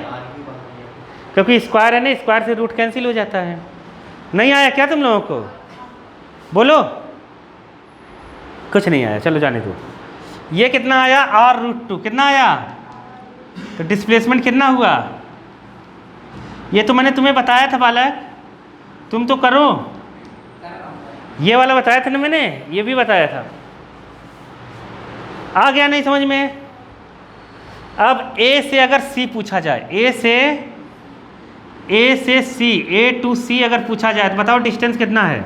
क्योंकि स्क्वायर है ना, स्क्वायर से रूट कैंसिल हो जाता है। नहीं आया क्या तुम लोगों को? बोलो। कुछ नहीं आया, चलो जाने दो। ये कितना आया r√2 कितना आया? तो डिस्प्लेसमेंट कितना हुआ? ये तो मैंने तुम्हें बताया था बालक, तुम तो करो। ये वाला बताया था ना मैंने, ये भी बताया था। आ गया नहीं समझ में? अब A से अगर C पूछा जाए, A से C, A to C अगर पूछा जाए तो बताओ डिस्टेंस कितना है?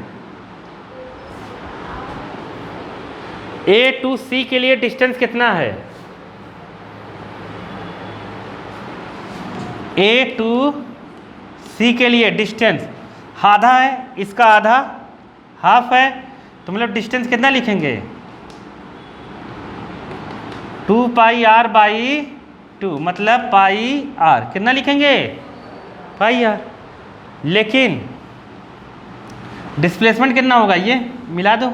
A to C के लिए डिस्टेंस कितना है? A to C के लिए डिस्टेंस आधा है, इसका आधा हाफ है, तो मतलब डिस्टेंस कितना लिखेंगे 2πr/2 मतलब πr कितना लिखेंगे πr। लेकिन डिस्प्लेसमेंट कितना होगा ये मिला दो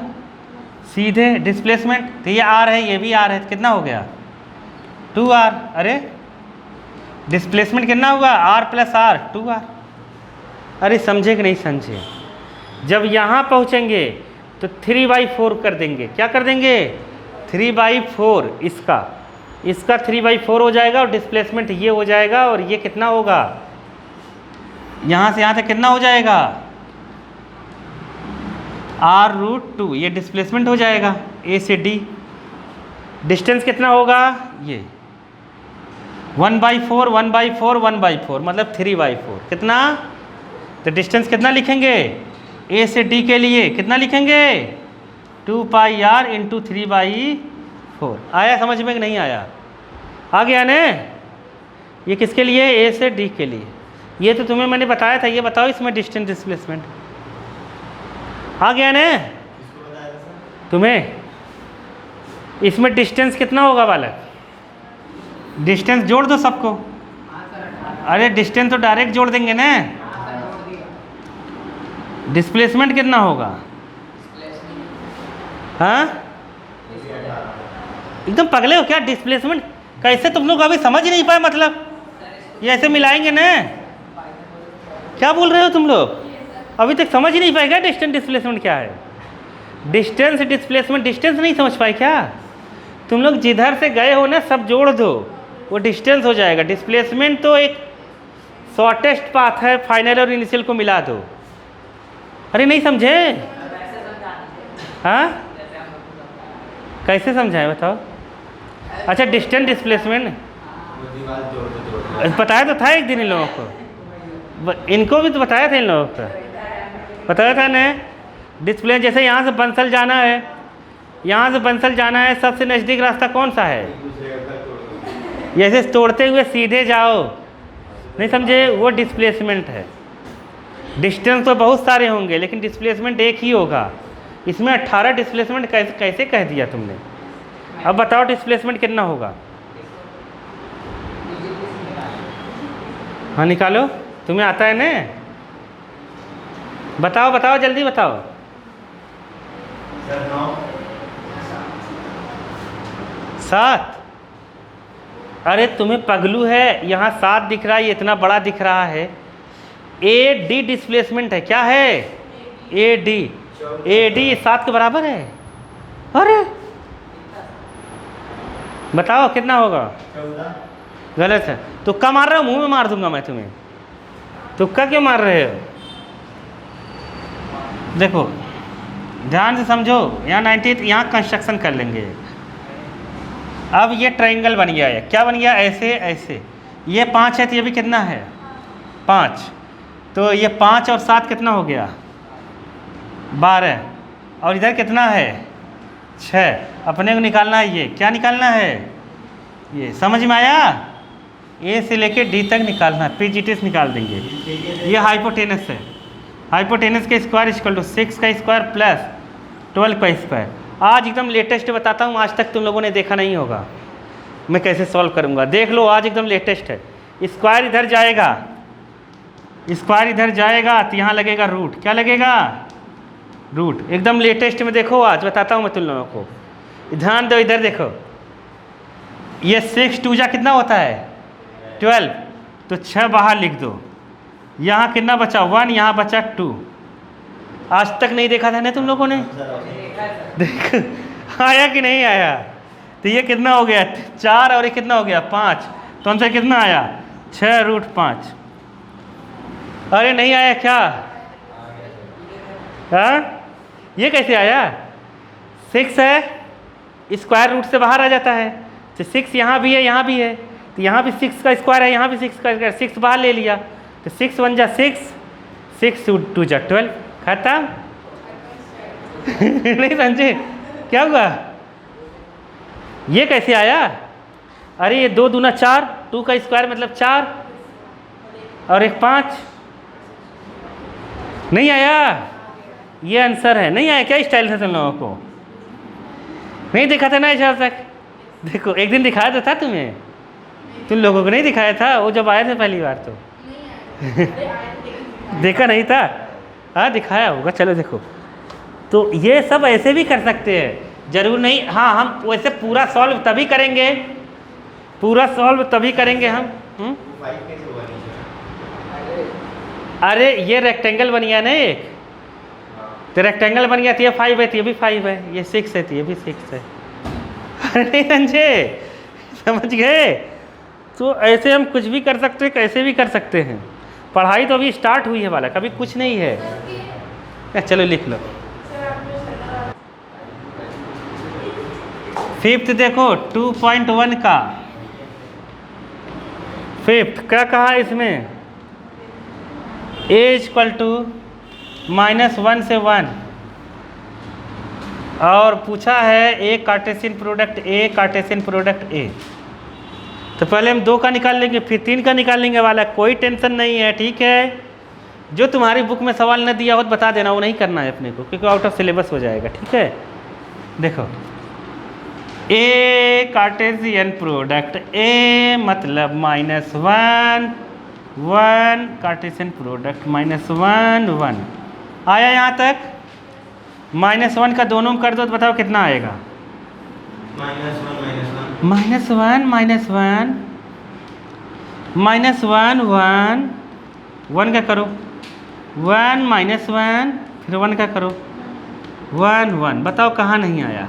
सीधे डिस्प्लेसमेंट, तो ये r है ये भी r है, तो कितना हो गया 2r। अरे डिस्प्लेसमेंट कितना हुआ r + r 2r। अरे समझे कि नहीं समझे? जब यहाँ पहुँचेंगे तो 3/4 कर देंगे, क्या कर देंगे 3/4, इसका 3/4 हो जाएगा और डिस्प्लेसमेंट ये हो जाएगा, और ये कितना होगा यहाँ से यहाँ तक कितना हो जाएगा r√2, ये डिस्प्लेसमेंट हो जाएगा A से D। डिस्टेंस कितना होगा ये 1/4 1/4 1/4 मतलब 3/4 कितना? तो डिस्टेंस कितना लिखेंगे A से D के लिए कितना लिखेंगे 2πr × 3/4। आया समझ में कि नहीं आया? आ गया ने? ये किसके लिए A से D के लिए, ये तो तुम्हें मैंने बताया था। ये बताओ इसमें डिस्टेंस डिस्प्लेसमेंट आ गया ने तुम्हें? इसमें डिस्टेंस कितना होगा बालक? डिस्टेंस जोड़ दो सबको। अरे डिस्टेंस तो डायरेक्ट जोड़ देंगे ना। डिस्प्लेसमेंट कितना होगा? हाँ एकदम पगले हो क्या? डिस्प्लेसमेंट कैसे तुम लोग अभी समझ ही नहीं पाए? मतलब ये ऐसे मिलाएंगे ना? क्या बोल रहे हो तुम लोग? अभी तक समझ ही नहीं पाए क्या डिस्टेंस डिस्प्लेसमेंट क्या है? डिस्टेंस डिस्प्लेसमेंट डिस्टेंस नहीं समझ पाए क्या तुम लोग? जिधर से गए हो ना सब जोड़ दो, वो डिस्टेंस हो जाएगा। डिस्प्लेसमेंट तो एक शॉर्टेस्ट पाथ है, फाइनल और इनिशियल को मिला दो। अरे नहीं समझे? हाँ कैसे समझाएं बताओ? अच्छा डिस्टेंस डिस्प्लेसमेंट बताया तो था एक दिन इन लोगों को, इनको भी तो बताया था, इन लोगों को बताया था ना। डिस्प्ले जैसे यहाँ से बंसल जाना है, यहाँ से बंसल जाना है, सबसे नज़दीक रास्ता कौन सा है? जैसे तोड़ते हुए सीधे जाओ, नहीं समझे? वो डिस्प्लेसमेंट है। डिस्टेंस तो बहुत सारे होंगे लेकिन डिस्प्लेसमेंट एक ही होगा। इसमें 18 डिस्प्लेसमेंट कैसे कह दिया तुमने? अब बताओ डिस्प्लेसमेंट कितना होगा? हाँ निकालो, तुम्हें आता है ना? बताओ बताओ जल्दी बताओ। 7। अरे तुम्हें पगलू है, यहाँ 7 दिख रहा है, ये इतना बड़ा दिख रहा है। AD डिस्प्लेसमेंट है, क्या है AD 7 के बराबर है। अरे बताओ कितना होगा? 14। गलत है। तुक्का मार रहे हो? मुंह में मार दूंगा मैं तुम्हें। तुक्का क्यों मार रहे हो? देखो ध्यान से समझो, यहाँ 98, यहाँ कंस्ट्रक्शन कर लेंगे। अब ये ट्रायंगल बन गया है, क्या बन गया, ऐसे ऐसे, ये 5 है तो ये भी कितना है 5, तो ये 5 और 7 कितना हो गया 12, और इधर कितना है 6। अपने को निकालना है, ये क्या निकालना है, ये समझ में आया, ए से लेके डी तक निकालना है, पीजीटीएस निकाल देंगे। ये हाइपोटेनस है, हाइपोटेनस का स्क्वायर इक्वल टू 6 का स्क्वायर प्लस 12 का स्क्वायर। आज एकदम लेटेस्ट बताता हूँ, आज तक तुम लोगों ने देखा नहीं होगा, मैं कैसे सॉल्व करूँगा, देख लो, आज एकदम लेटेस्ट है। स्क्वायर इधर जाएगा, स्क्वायर इधर जाएगा तो यहाँ लगेगा रूट, क्या लगेगा रूट, एकदम लेटेस्ट में देखो, आज बताता हूँ मैं तुम लोगों को, ध्यान दो, इधर देखो, ये 6 2 जा कितना होता है 12, तो 6 बाहर लिख दो, यहाँ कितना बचा 1, यहाँ बचा 2। आज तक नहीं देखा था ना तुम लोगों ने, देख आया कि नहीं आया, तो ये कितना हो गया 4 और ये कितना हो गया 5, तो आंसर कितना आया 6√5। अरे नहीं आया क्या, हाँ ये कैसे आया, 6 है, स्क्वायर रूट से बाहर आ जाता है, तो 6 यहाँ भी है यहाँ भी है, तो यहाँ भी 6 का स्क्वायर है, यहाँ भी 6 का स्क्वायर, 6 बाहर ले लिया, तो 6 1 जा 6, 6 2 जा 12, खत्म। नहीं समझे क्या हुआ, ये कैसे आया, अरे ये 2 दूना 4, 2 का स्क्वायर मतलब 4 और एक 5, नहीं आया, ये आंसर है, नहीं आया क्या स्टाइल था तुम लोगों को, नहीं देखा था ना इस तक, देखो एक दिन दिखाया तो था तुम्हें, तुम लोगों को नहीं दिखाया था, वो जब आए थे पहली बार तो देखा नहीं था, हाँ दिखाया होगा, चलो देखो। तो ये सब ऐसे भी कर सकते हैं, जरूर नहीं, हाँ हम वैसे पूरा सॉल्व तभी करेंगे, पूरा सॉल्व तभी करेंगे हम। अरे ये रेक्टेंगल बन गया ना एक, तो रेक्टेंगल बन गया तो ये 5 है तो ये भी 5 है, ये 6 है तो ये भी 6 है। अरे नहीं समझे, समझ गए, तो ऐसे हम कुछ भी कर सकते हैं, कैसे भी कर सकते हैं। पढ़ाई तो अभी स्टार्ट हुई है वाला, कभी कुछ नहीं है। चलो लिख लो, 5th देखो 2.1 का 5th क्या कहा इसमें, a इक्वल टू -1 से 1, और पूछा है A Cartesian product A, Cartesian product A, तो पहले हम 2 का निकाल लेंगे फिर 3 का निकालेंगे वाला, कोई टेंशन नहीं है, ठीक है। जो तुम्हारी बुक में सवाल न दिया हो तो बता देना, वो नहीं करना है अपने को, क्योंकि आउट ऑफ सिलेबस हो जाएगा, ठीक है। देखो ए कार्टेशियन प्रोडक्ट ए मतलब -1 1, कार्टेशियन प्रोडक्ट -1 1, आया यहाँ तक, -1 का दोनों में कर दो तो बताओ कितना आएगा, -1 -1 1 का करो, 1 -1 फिर 1 का करो, 1 1, बताओ कहाँ नहीं आया।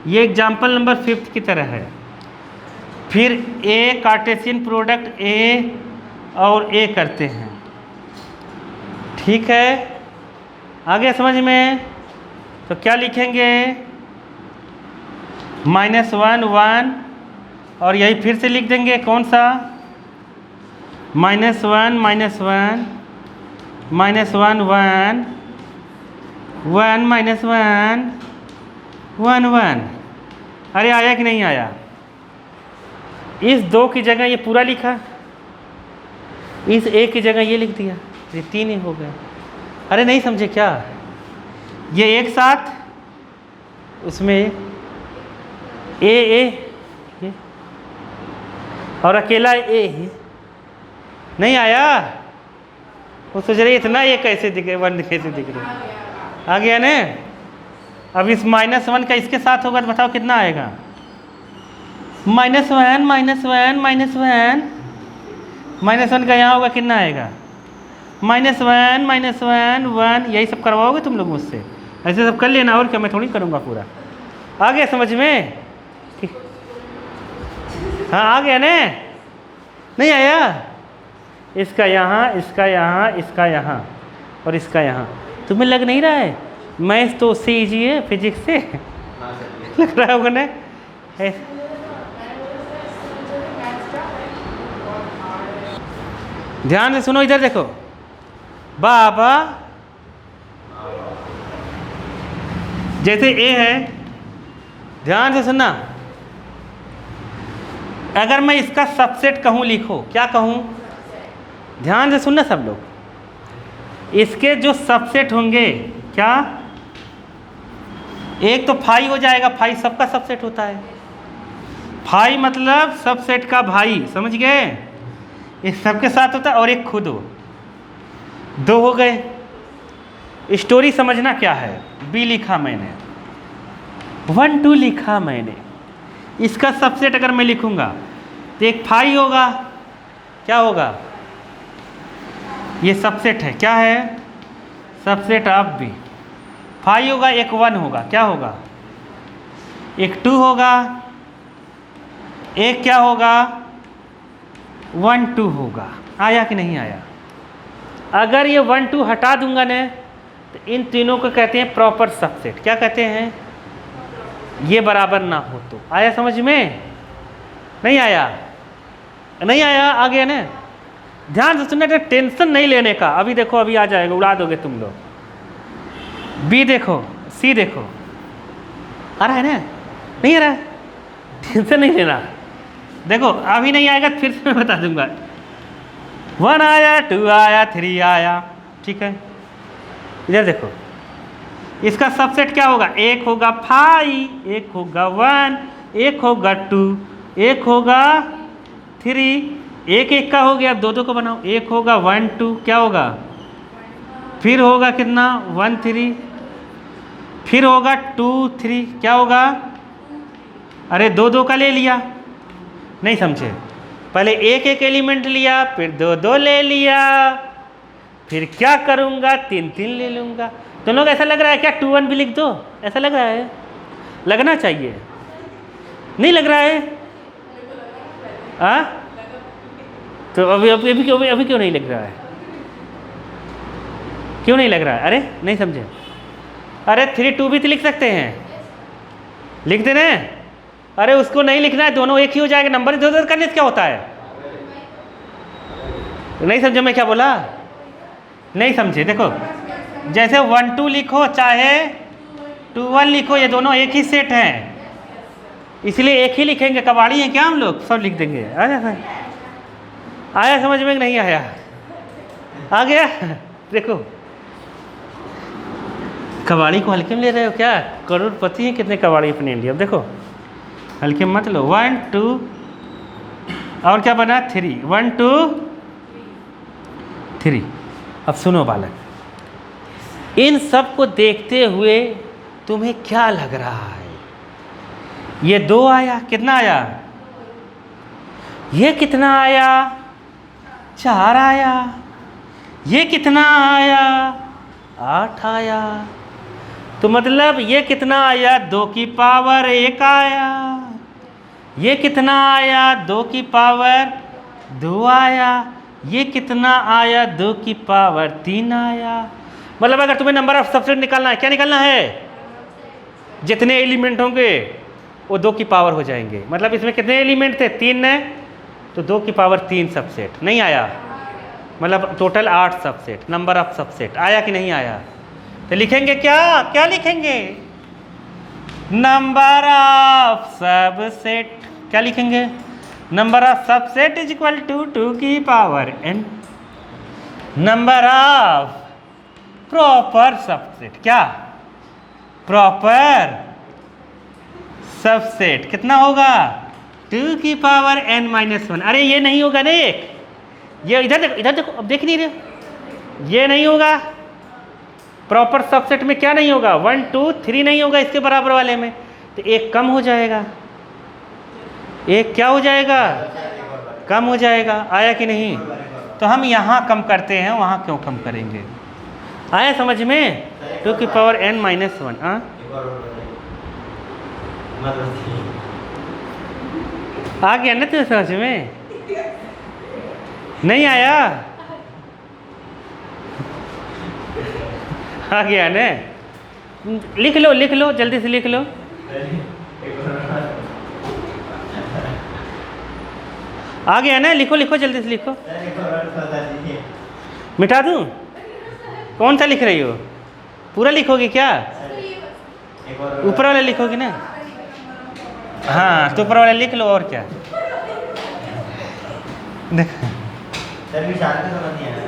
ये एग्जाम्पल नंबर 5th की तरह है। फिर ए कार्टेशियन प्रोडक्ट ए और ए करते हैं, ठीक है, आगे समझ में, तो क्या लिखेंगे -1 1, और यही फिर से लिख देंगे कौन सा, -1 -1 -1 1 -1 1 1। अरे आया कि नहीं आया, इस 2 की जगह ये पूरा लिखा, इस 1 की जगह ये लिख दिया, ये 3 ही हो गया। अरे नहीं समझे क्या, ये एक साथ उसमें ए ये, और अकेला ए नहीं आया, वो सोच रही इतना ये कैसे दिख रहे, 1 कैसे दिख रहे, आ गया ना। अब इस -1 का इसके साथ होगा तो बताओ कितना आएगा, -1 -1 का यहाँ होगा कितना आएगा, -1 1, यही सब करवाओगे तुम लोग मुझसे, ऐसे सब कर लेना, और क्या, मैं थोड़ी करूँगा पूरा। आ गया समझ में, हाँ आ गया ना, नहीं आया, इसका यहाँ, इसका यहाँ, इसका यहाँ और इसका यहाँ, तुम्हें लग नहीं रहा है मैथ तो उससे ईजी है फिजिक्स से, लग रहा होगा ना, ध्यान से सुनो, इधर देखो, बाबा जैसे ए है, ध्यान से सुनना, अगर मैं इसका सबसेट कहूँ, लिखो, क्या कहूँ, ध्यान से सुनना सब लोग, इसके जो सबसेट होंगे, क्या, एक तो फाई हो जाएगा, फाई सबका सबसेट होता है, फाई मतलब सबसेट का भाई, समझ गए, इस सबके साथ होता है, और एक खुद हो, दो हो गए। स्टोरी समझना क्या है, बी लिखा मैंने, 1 2 लिखा मैंने, इसका सबसेट अगर मैं लिखूंगा तो एक फाई होगा, क्या होगा, ये सबसेट है, क्या है, सबसेट ऑफ बी, फाई होगा, एक 1 होगा, क्या होगा, एक 2 होगा, एक क्या होगा, 1 2 होगा। आया कि नहीं आया? अगर ये 1 2 हटा दूंगा ना तो इन तीनों को कहते हैं प्रॉपर सबसेट, क्या कहते हैं, ये बराबर ना हो तो। आया समझ में? नहीं आया? नहीं आया? आ गया ना? ध्यान से सुनना, टेंशन नहीं लेने का, अभी देखो, अभी आ जाएगा, उड़ा दोगे तुम लोग। बी देखो, सी देखो, आ रहा है ना? नहीं आ रहा है? टेंशन नहीं लेना, देखो अभी नहीं आएगा, फिर से मैं बता दूंगा। 1 आया, 2 आया, 3 आया, ठीक है। इधर देखो, इसका सबसेट क्या होगा, एक होगा 5, एक होगा 1, एक होगा 2, एक होगा 3, एक एक का हो गया, 2 2 को बनाओ, एक होगा 1 2, क्या होगा, फिर होगा कितना, 1 3, फिर होगा 2 3, क्या होगा, अरे 2 2 का ले लिया, नहीं समझे, पहले एक एक एलिमेंट लिया, फिर 2 2 ले लिया, फिर क्या करूँगा, 3 3 ले लूँगा। तुम लोग ऐसा लग रहा है क्या 2 1 भी लिख दो, ऐसा लग रहा है, लगना चाहिए, नहीं लग रहा है? तो अभी क्यों नहीं लग रहा है, क्यों नहीं लग रहा है? अरे नहीं समझे, अरे 3 2 भी तो लिख सकते हैं, लिख देना, अरे उसको नहीं लिखना है, दोनों एक ही हो जाएगा, नंबर इधर उधर करने से क्या होता है, नहीं समझे मैं क्या बोला, नहीं समझे। देखो जैसे 1 2 लिखो चाहे 2 1 लिखो, ये दोनों एक ही सेट हैं, इसलिए एक ही लिखेंगे, कबाड़ी हैं क्या हम लोग, सब लिख देंगे। आया समझ में? नहीं आया? आ गया? देखो कबाड़ी को हल्के में ले रहे हो क्या, करोड़पति हैं कितने कबाड़ी अपने इंडिया में, देखो हल्के मत लो। 1 2 और क्या बना, 3, 1 2 3। अब सुनो बालक, इन सब को देखते हुए तुम्हें क्या लग रहा है, ये 2 आया, कितना आया, ये कितना आया, 4 आया, ये कितना आया, 8 आया, तो मतलब ये कितना आया, 2 की पावर 1 आया, ये कितना आया, 2 की पावर 2 आया, ये कितना आया, 2 की पावर 3 आया। मतलब अगर तुम्हें नंबर ऑफ सबसेट निकालना है, क्या निकालना है, जितने एलिमेंट होंगे वो 2 की पावर हो जाएंगे। मतलब इसमें कितने एलिमेंट थे, 3 है, तो 2 की पावर 3 सबसेट। नहीं आया? मतलब total 8 subset, number of subset. आया कि नहीं आया? तो लिखेंगे क्या, क्या लिखेंगे, नंबर ऑफ सबसेट। क्या लिखेंगे, number of subset is equal to 2 की power n, number of proper subset, क्या, प्रॉपर सबसेट कितना होगा, 2 की पावर n माइनस 1। अरे ये नहीं होगा ना, एक ये इधर देखो, इधर देखो, अब देख नहीं रहे, ये नहीं होगा, प्रॉपर सबसेट में क्या नहीं होगा, 1 2 3 नहीं होगा इसके बराबर वाले में, तो एक कम हो जाएगा, एक क्या हो जाएगा, कम हो जाएगा। आया कि नहीं? तो हम यहाँ कम करते हैं, वहाँ क्यों कम करेंगे? आया समझ में? 2 की पावर n माइनस 1। आ गया ना तुझे समझ में? नहीं आया? आ गया ना? लिख लो, लिख लो, जल्दी से लिख लो। आ गया ना, लिखो लिखो जल्दी से लिखो। सर एक और बता दीजिए। मिटा दूँ? कौन सा लिख रही हो? पूरा लिखोगी क्या? एक और ऊपर वाला लिखोगी ना? हाँ तो ऊपर वाला लिख लो, और क्या। देख सर विशाल को समझ नहीं आया।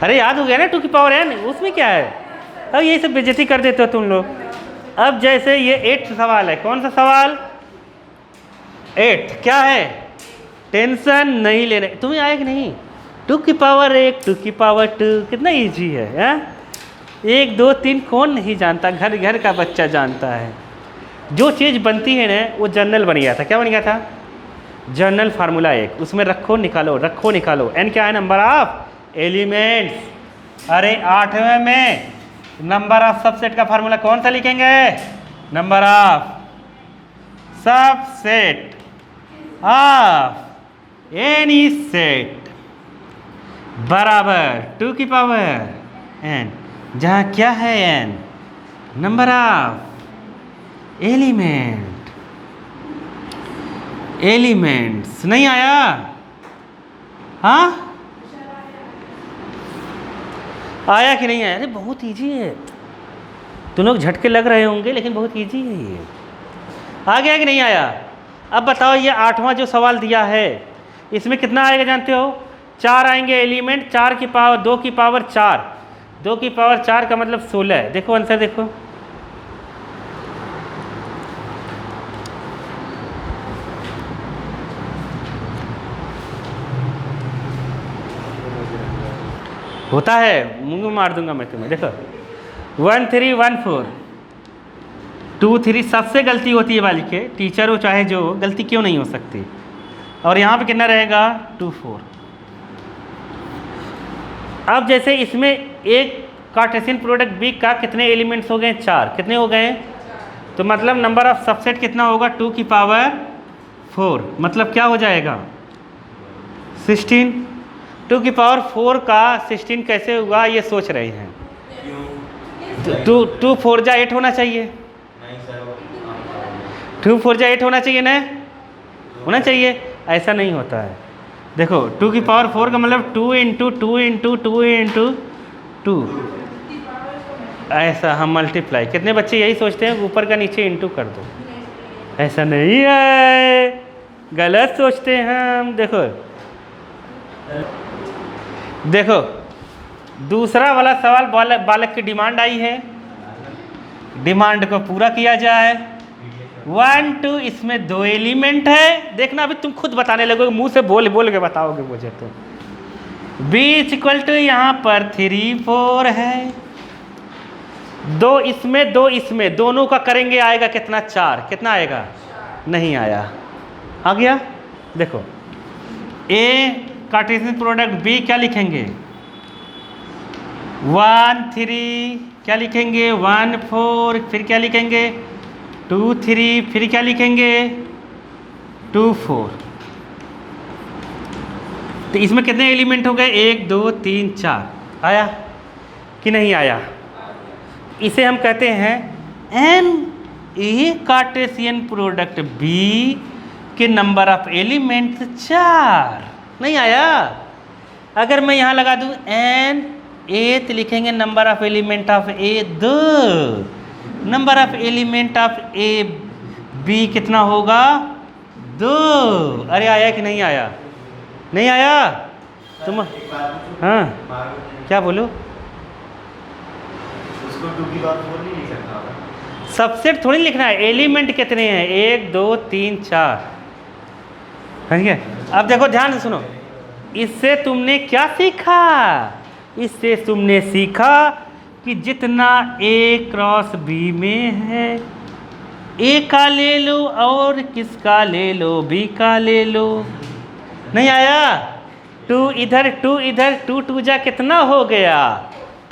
अरे याद हो गया ना, 2 की पावर n, उसमें क्या है। अब यही सब बेइज्जती कर देते हो तुम लोग। अब जैसे ये 8th सवाल है, कौन सा सवाल? 8 क्या है? टेंशन नहीं लेने। तुम्हें आया कि नहीं? 2 की पावर 1, 2 की पावर 2, कितना इजी है, हाँ? 1 2 3 कौन नहीं जानता, घर घर का बच्चा जानता है। जो चीज़ बनती है ना वो जर्नल बन गया था। क्या बन गया था? जर्नल फार्मूला 1, उसमें रखो निकालो, रखो निकालो। n क्या है? Number of elements. अरे 8वें में नंबर ऑफ सबसेट का फार्मूला कौन सा लिखेंगे? Number of subset of any set बराबर 2 की पावर n, जहाँ क्या है n? Number of elements. नहीं आया? हाँ आया कि नहीं आया? अरे बहुत इजी है, तुम लोग झटके लग रहे होंगे लेकिन बहुत इजी है ये। आ गया कि नहीं आया? अब बताओ ये 8वां जो सवाल दिया है इसमें कितना आएगा जानते हो? 4 आएंगे एलिमेंट, 4 की पावर 2 की पावर 4, 2 की पावर 4 का मतलब 16। देखो आंसर देखो, होता है, मुंह में मार दूंगा मैं तुम्हें। देखो 1 3 1 4 2 3, सबसे गलती होती है वाली के, टीचर हो चाहे जो हो, गलती क्यों नहीं हो सकती। और यहाँ पे कितना रहेगा? 2 4। अब जैसे इसमें एक कार्टेशियन प्रोडक्ट बी का कितने एलिमेंट्स हो गए? 4। कितने हो गए? तो मतलब नंबर ऑफ सबसेट कितना होगा? 2 की पावर 4, मतलब क्या हो जाएगा? 16। 2 की पावर 4 का 16 कैसे हुआ ये सोच रहे हैं। क्यों? 2 4 जा 8 होना चाहिए। नहीं सर वो 2 4 जा 8 होना चाहिए ना, होना चाहिए। ऐसा नहीं होता है। देखो 2 की पावर 4 का मतलब 2 इंटू 2 इंटू 2 इंटू 2, ऐसा हम मल्टीप्लाई। कितने बच्चे यही सोचते हैं ऊपर का नीचे इंटू कर दो, ऐसा नहीं है, गलत सोचते हैं हम। देखो देखो दूसरा वाला सवाल बालक की डिमांड आई है, डिमांड को पूरा किया जाए। 1 2, इसमें 2 एलिमेंट है। देखना अभी तुम खुद बताने लगोगे, मुंह से बोल बोल के बताओगे मुझे। तो b इक्वल टू यहाँ पर 3 4 है, 2 इसमें 2 इसमें, दोनों का करेंगे आएगा कितना? 4। कितना आएगा? नहीं आया। आ गया? देखो a कार्टेशियन प्रोडक्ट b क्या लिखेंगे? 1 3, क्या लिखेंगे? 1 4, फिर क्या लिखेंगे? 2 3, फिर क्या लिखेंगे? 2 4। तो इसमें कितने एलिमेंट हो गए? 1 2 3 4। आया कि नहीं आया? इसे हम कहते हैं n ए कार्टेशियन प्रोडक्ट b के नंबर ऑफ एलिमेंट्स 4। नहीं आया? अगर मैं यहाँ लगा दूँ n ए, तो लिखेंगे number of element of A 2, number of element of A B कितना होगा? 2। अरे आया कि नहीं आया? नहीं आया? तुम एक बात पूछूं? हाँ मार्गो क्या बोलो? उसको 2 की पावर 4 नहीं लिख सकता होगा? सबसेट थोड़ी लिखना है, एलिमेंट कितने हैं? 1 2 3 4। ठीक है, अब देखो ध्यान से सुनो, इससे तुमने क्या सीखा? इससे तुमने सीखा कि जितना a क्रॉस b में है, a का ले लो और किसका ले लो? b का ले लो। नहीं आया? 2 इधर 2 इधर, 2 2 जा कितना हो गया?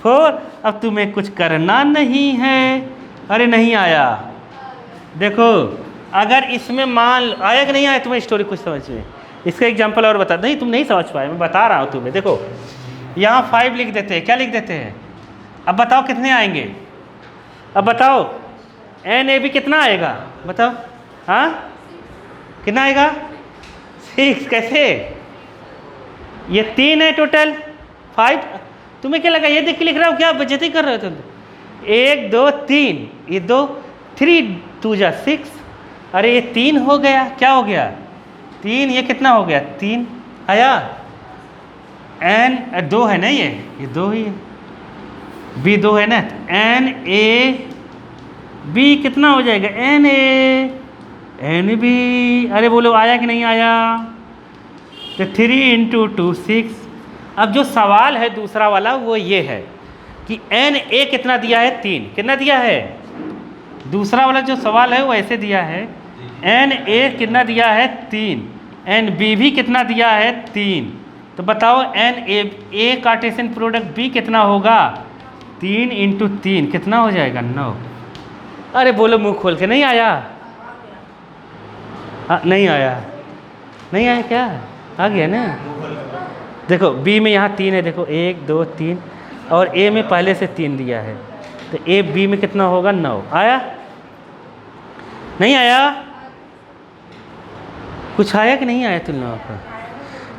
4। अब तुम्हें कुछ करना नहीं है। अरे नहीं आया? देखो अगर इसमें मान आया कि नहीं आया तुम्हें स्टोरी कुछ समझ में? इसका एग्जांपल और बता। नहीं तुम नहीं समझ पाए, मैं बता रहा हूँ तुम्हें। देखो यहाँ 5 लिख देते हैं, क्या लिख देते हैं? अब बताओ कितने आएंगे? अब बताओ एन ए बी कितना आएगा? बताओ। हाँ कितना आएगा 6। कैसे? ये 3 है टोटल 5। तुम्हें क्या लगा ये देख के लिख रहा हूँ क्या? बेइज्जती कर रहे हो तुम? 1 2 3, ये 2 3 2 जा 6। अरे ये 3 हो गया, क्या हो गया 3, ये कितना हो गया 3 आया। एन 2 है ना, ये 2 ही है, बी 2 है ना, एन ए बी कितना हो जाएगा एन ए एन बी। अरे बोलो आया कि नहीं आया? तो 3 × 2 6। अब जो सवाल है दूसरा वाला वो ये है कि एन ए कितना दिया है 3, कितना दिया है? दूसरा वाला जो सवाल है वो ऐसे दिया है एन ए कितना दिया है 3, एन बी भी कितना दिया है 3। तो बताओ n A Cartesian product B कितना होगा? 3 × 3 कितना हो जाएगा 9। अरे बोलो मुंह खोल के, नहीं आया? नहीं आया, नहीं आया क्या? आ गया ना? देखो बी में यहाँ 3 है, देखो 1 2 3, और ए में पहले से 3 दिया है, तो ए बी में कितना होगा 9। आया? नहीं आया? कुछ आया कि नहीं आया तुम लोगों को?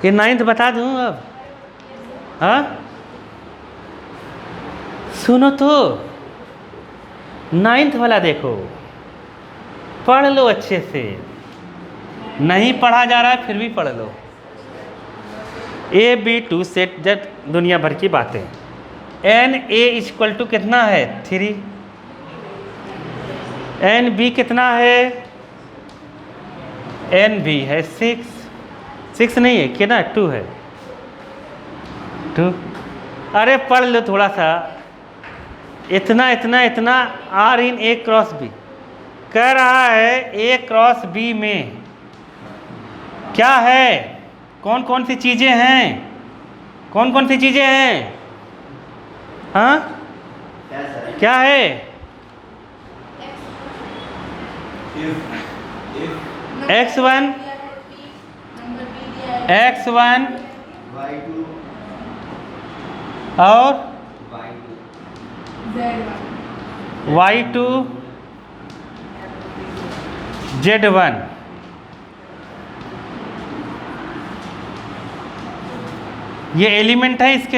ये 9th बता दूँ अब? हाँ सुनो तो 9th वाला देखो, पढ़ लो अच्छे से, नहीं पढ़ा जा रहा है फिर भी पढ़ लो। ए बी 2 सेट जब दुनिया भर की बातें, एन ए इक्वल टू कितना है 3, एन बी कितना है, एन बी है 6 नहीं है कितना 2 है 2। अरे पढ़ लो थोड़ा सा, इतना इतना इतना R in A cross B कह रहा है, ए क्रॉस बी में क्या है, कौन कौन सी चीज़ें हैं, कौन कौन सी चीज़ें हैं? हाँ क्या है? x1 x1 और y2 z1। ये एलिमेंट है इसके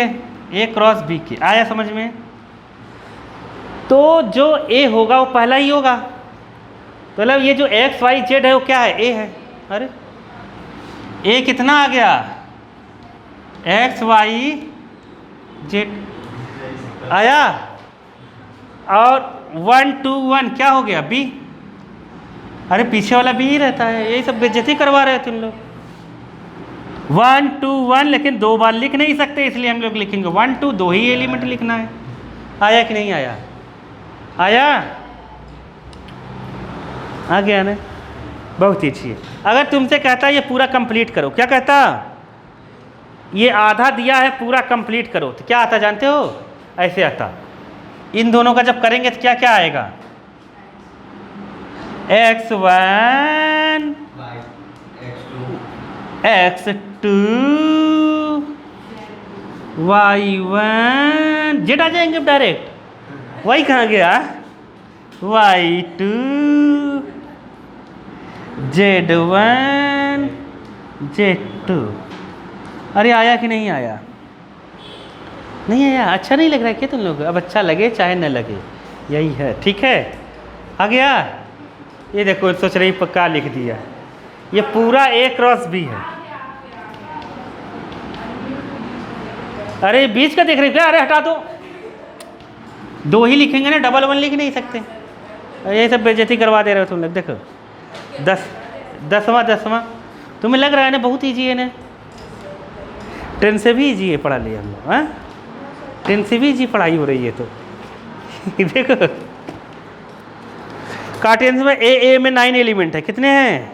ए क्रॉस बी के। आया समझ में? तो जो ए होगा वो पहला ही होगा, तो मतलब ये जो एक्स वाई जेड है वो क्या है? ए है। अरे ए कितना आ गया? एक्स वाई जेड आया, और 1 2 1 क्या हो गया बी। अरे पीछे वाला बी ही रहता है, यही सब बेइज्जती करवा रहे हो तुम लोग। 1 2 1 लेकिन 2 बार लिख नहीं सकते, इसलिए हम लोग लिखेंगे 1 2, 2 ही एलिमेंट लिखना है। आया कि नहीं आया? आया? आ गया ना? बहुत ही अच्छी है। अगर तुमसे कहता ये पूरा कंप्लीट करो, क्या कहता? ये आधा दिया है पूरा कंप्लीट करो, तो क्या आता जानते हो? ऐसे आता। इन दोनों का जब करेंगे तो क्या क्या आएगा? x1 x2 y1 जेड आ जाएंगे डायरेक्ट। y कहाँ गया? y2 z1 z2। अरे आया कि नहीं आया? नहीं आया? अच्छा नहीं लग रहा है क्या तुम लोग? अब अच्छा लगे चाहे न लगे, यही है। ठीक है, आ गया? ये देखो सोच रही पक्का लिख दिया, ये पूरा ए क्रॉस बी है। अरे बीच का देख रहे क्या? अरे हटा दो, 2 ही लिखेंगे ना, डबल 1 लिख नहीं सकते। ये सब बेइज्जती करवा दे रहे हो तुम लोग। देखो 10वां तुम्हें लग रहा है ना बहुत ईजी है ना? 10 से भी ईजी है पढ़ा लिया हम लोग। हाँ 10 से भी ईजी पढ़ाई हो रही है। तो देखो कार्टेशियन में ए में 9 एलिमेंट है। कितने हैं?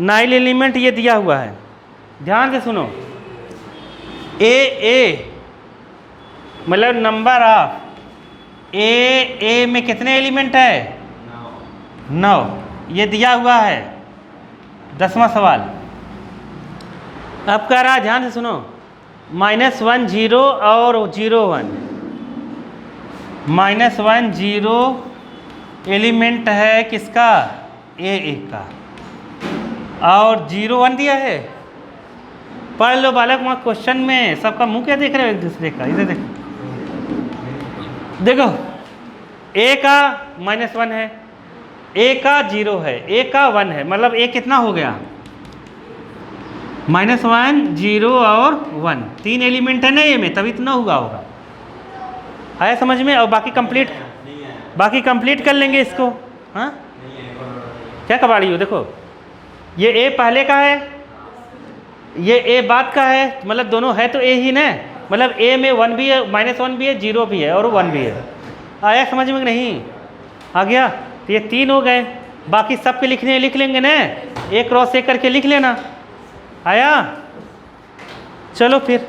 9 एलिमेंट ये दिया हुआ है। ध्यान से सुनो, ए मतलब नंबर ऑफ ए में कितने एलिमेंट है? 9। ये दिया हुआ है 10वां सवाल। अब कह रहा है, ध्यान से सुनो, -1 0 और 0 1। -1 0 एलिमेंट है किसका? ए का। और 0 1 दिया है। पढ़ लो बालक, वहाँ क्वेश्चन में सबका मुंह क्या देख रहे हो एक दूसरे का, इधर देखो। देखो a का -1 है, a का 0 है, a का 1 है, मतलब a कितना हो गया? -1 0 और 1, 3 एलिमेंट है ना ये में, तभी इतना हुआ होगा। आया समझ में? और बाकी कंप्लीट, बाकी कंप्लीट कर लेंगे इसको। हाँ क्या कबाड़ी हो? देखो ये a पहले का है, ये a बाद का है, मतलब दोनों है तो a ही ना, मतलब a में 1 भी है, -1 भी है, 0 भी है और 1 भी है। आया समझ में? नहीं आ गया? तो ये 3 हो गए, बाकी सब के लिखने लिख लेंगे ना, एक क्रॉस एक करके लिख लेना। आया? चलो फिर।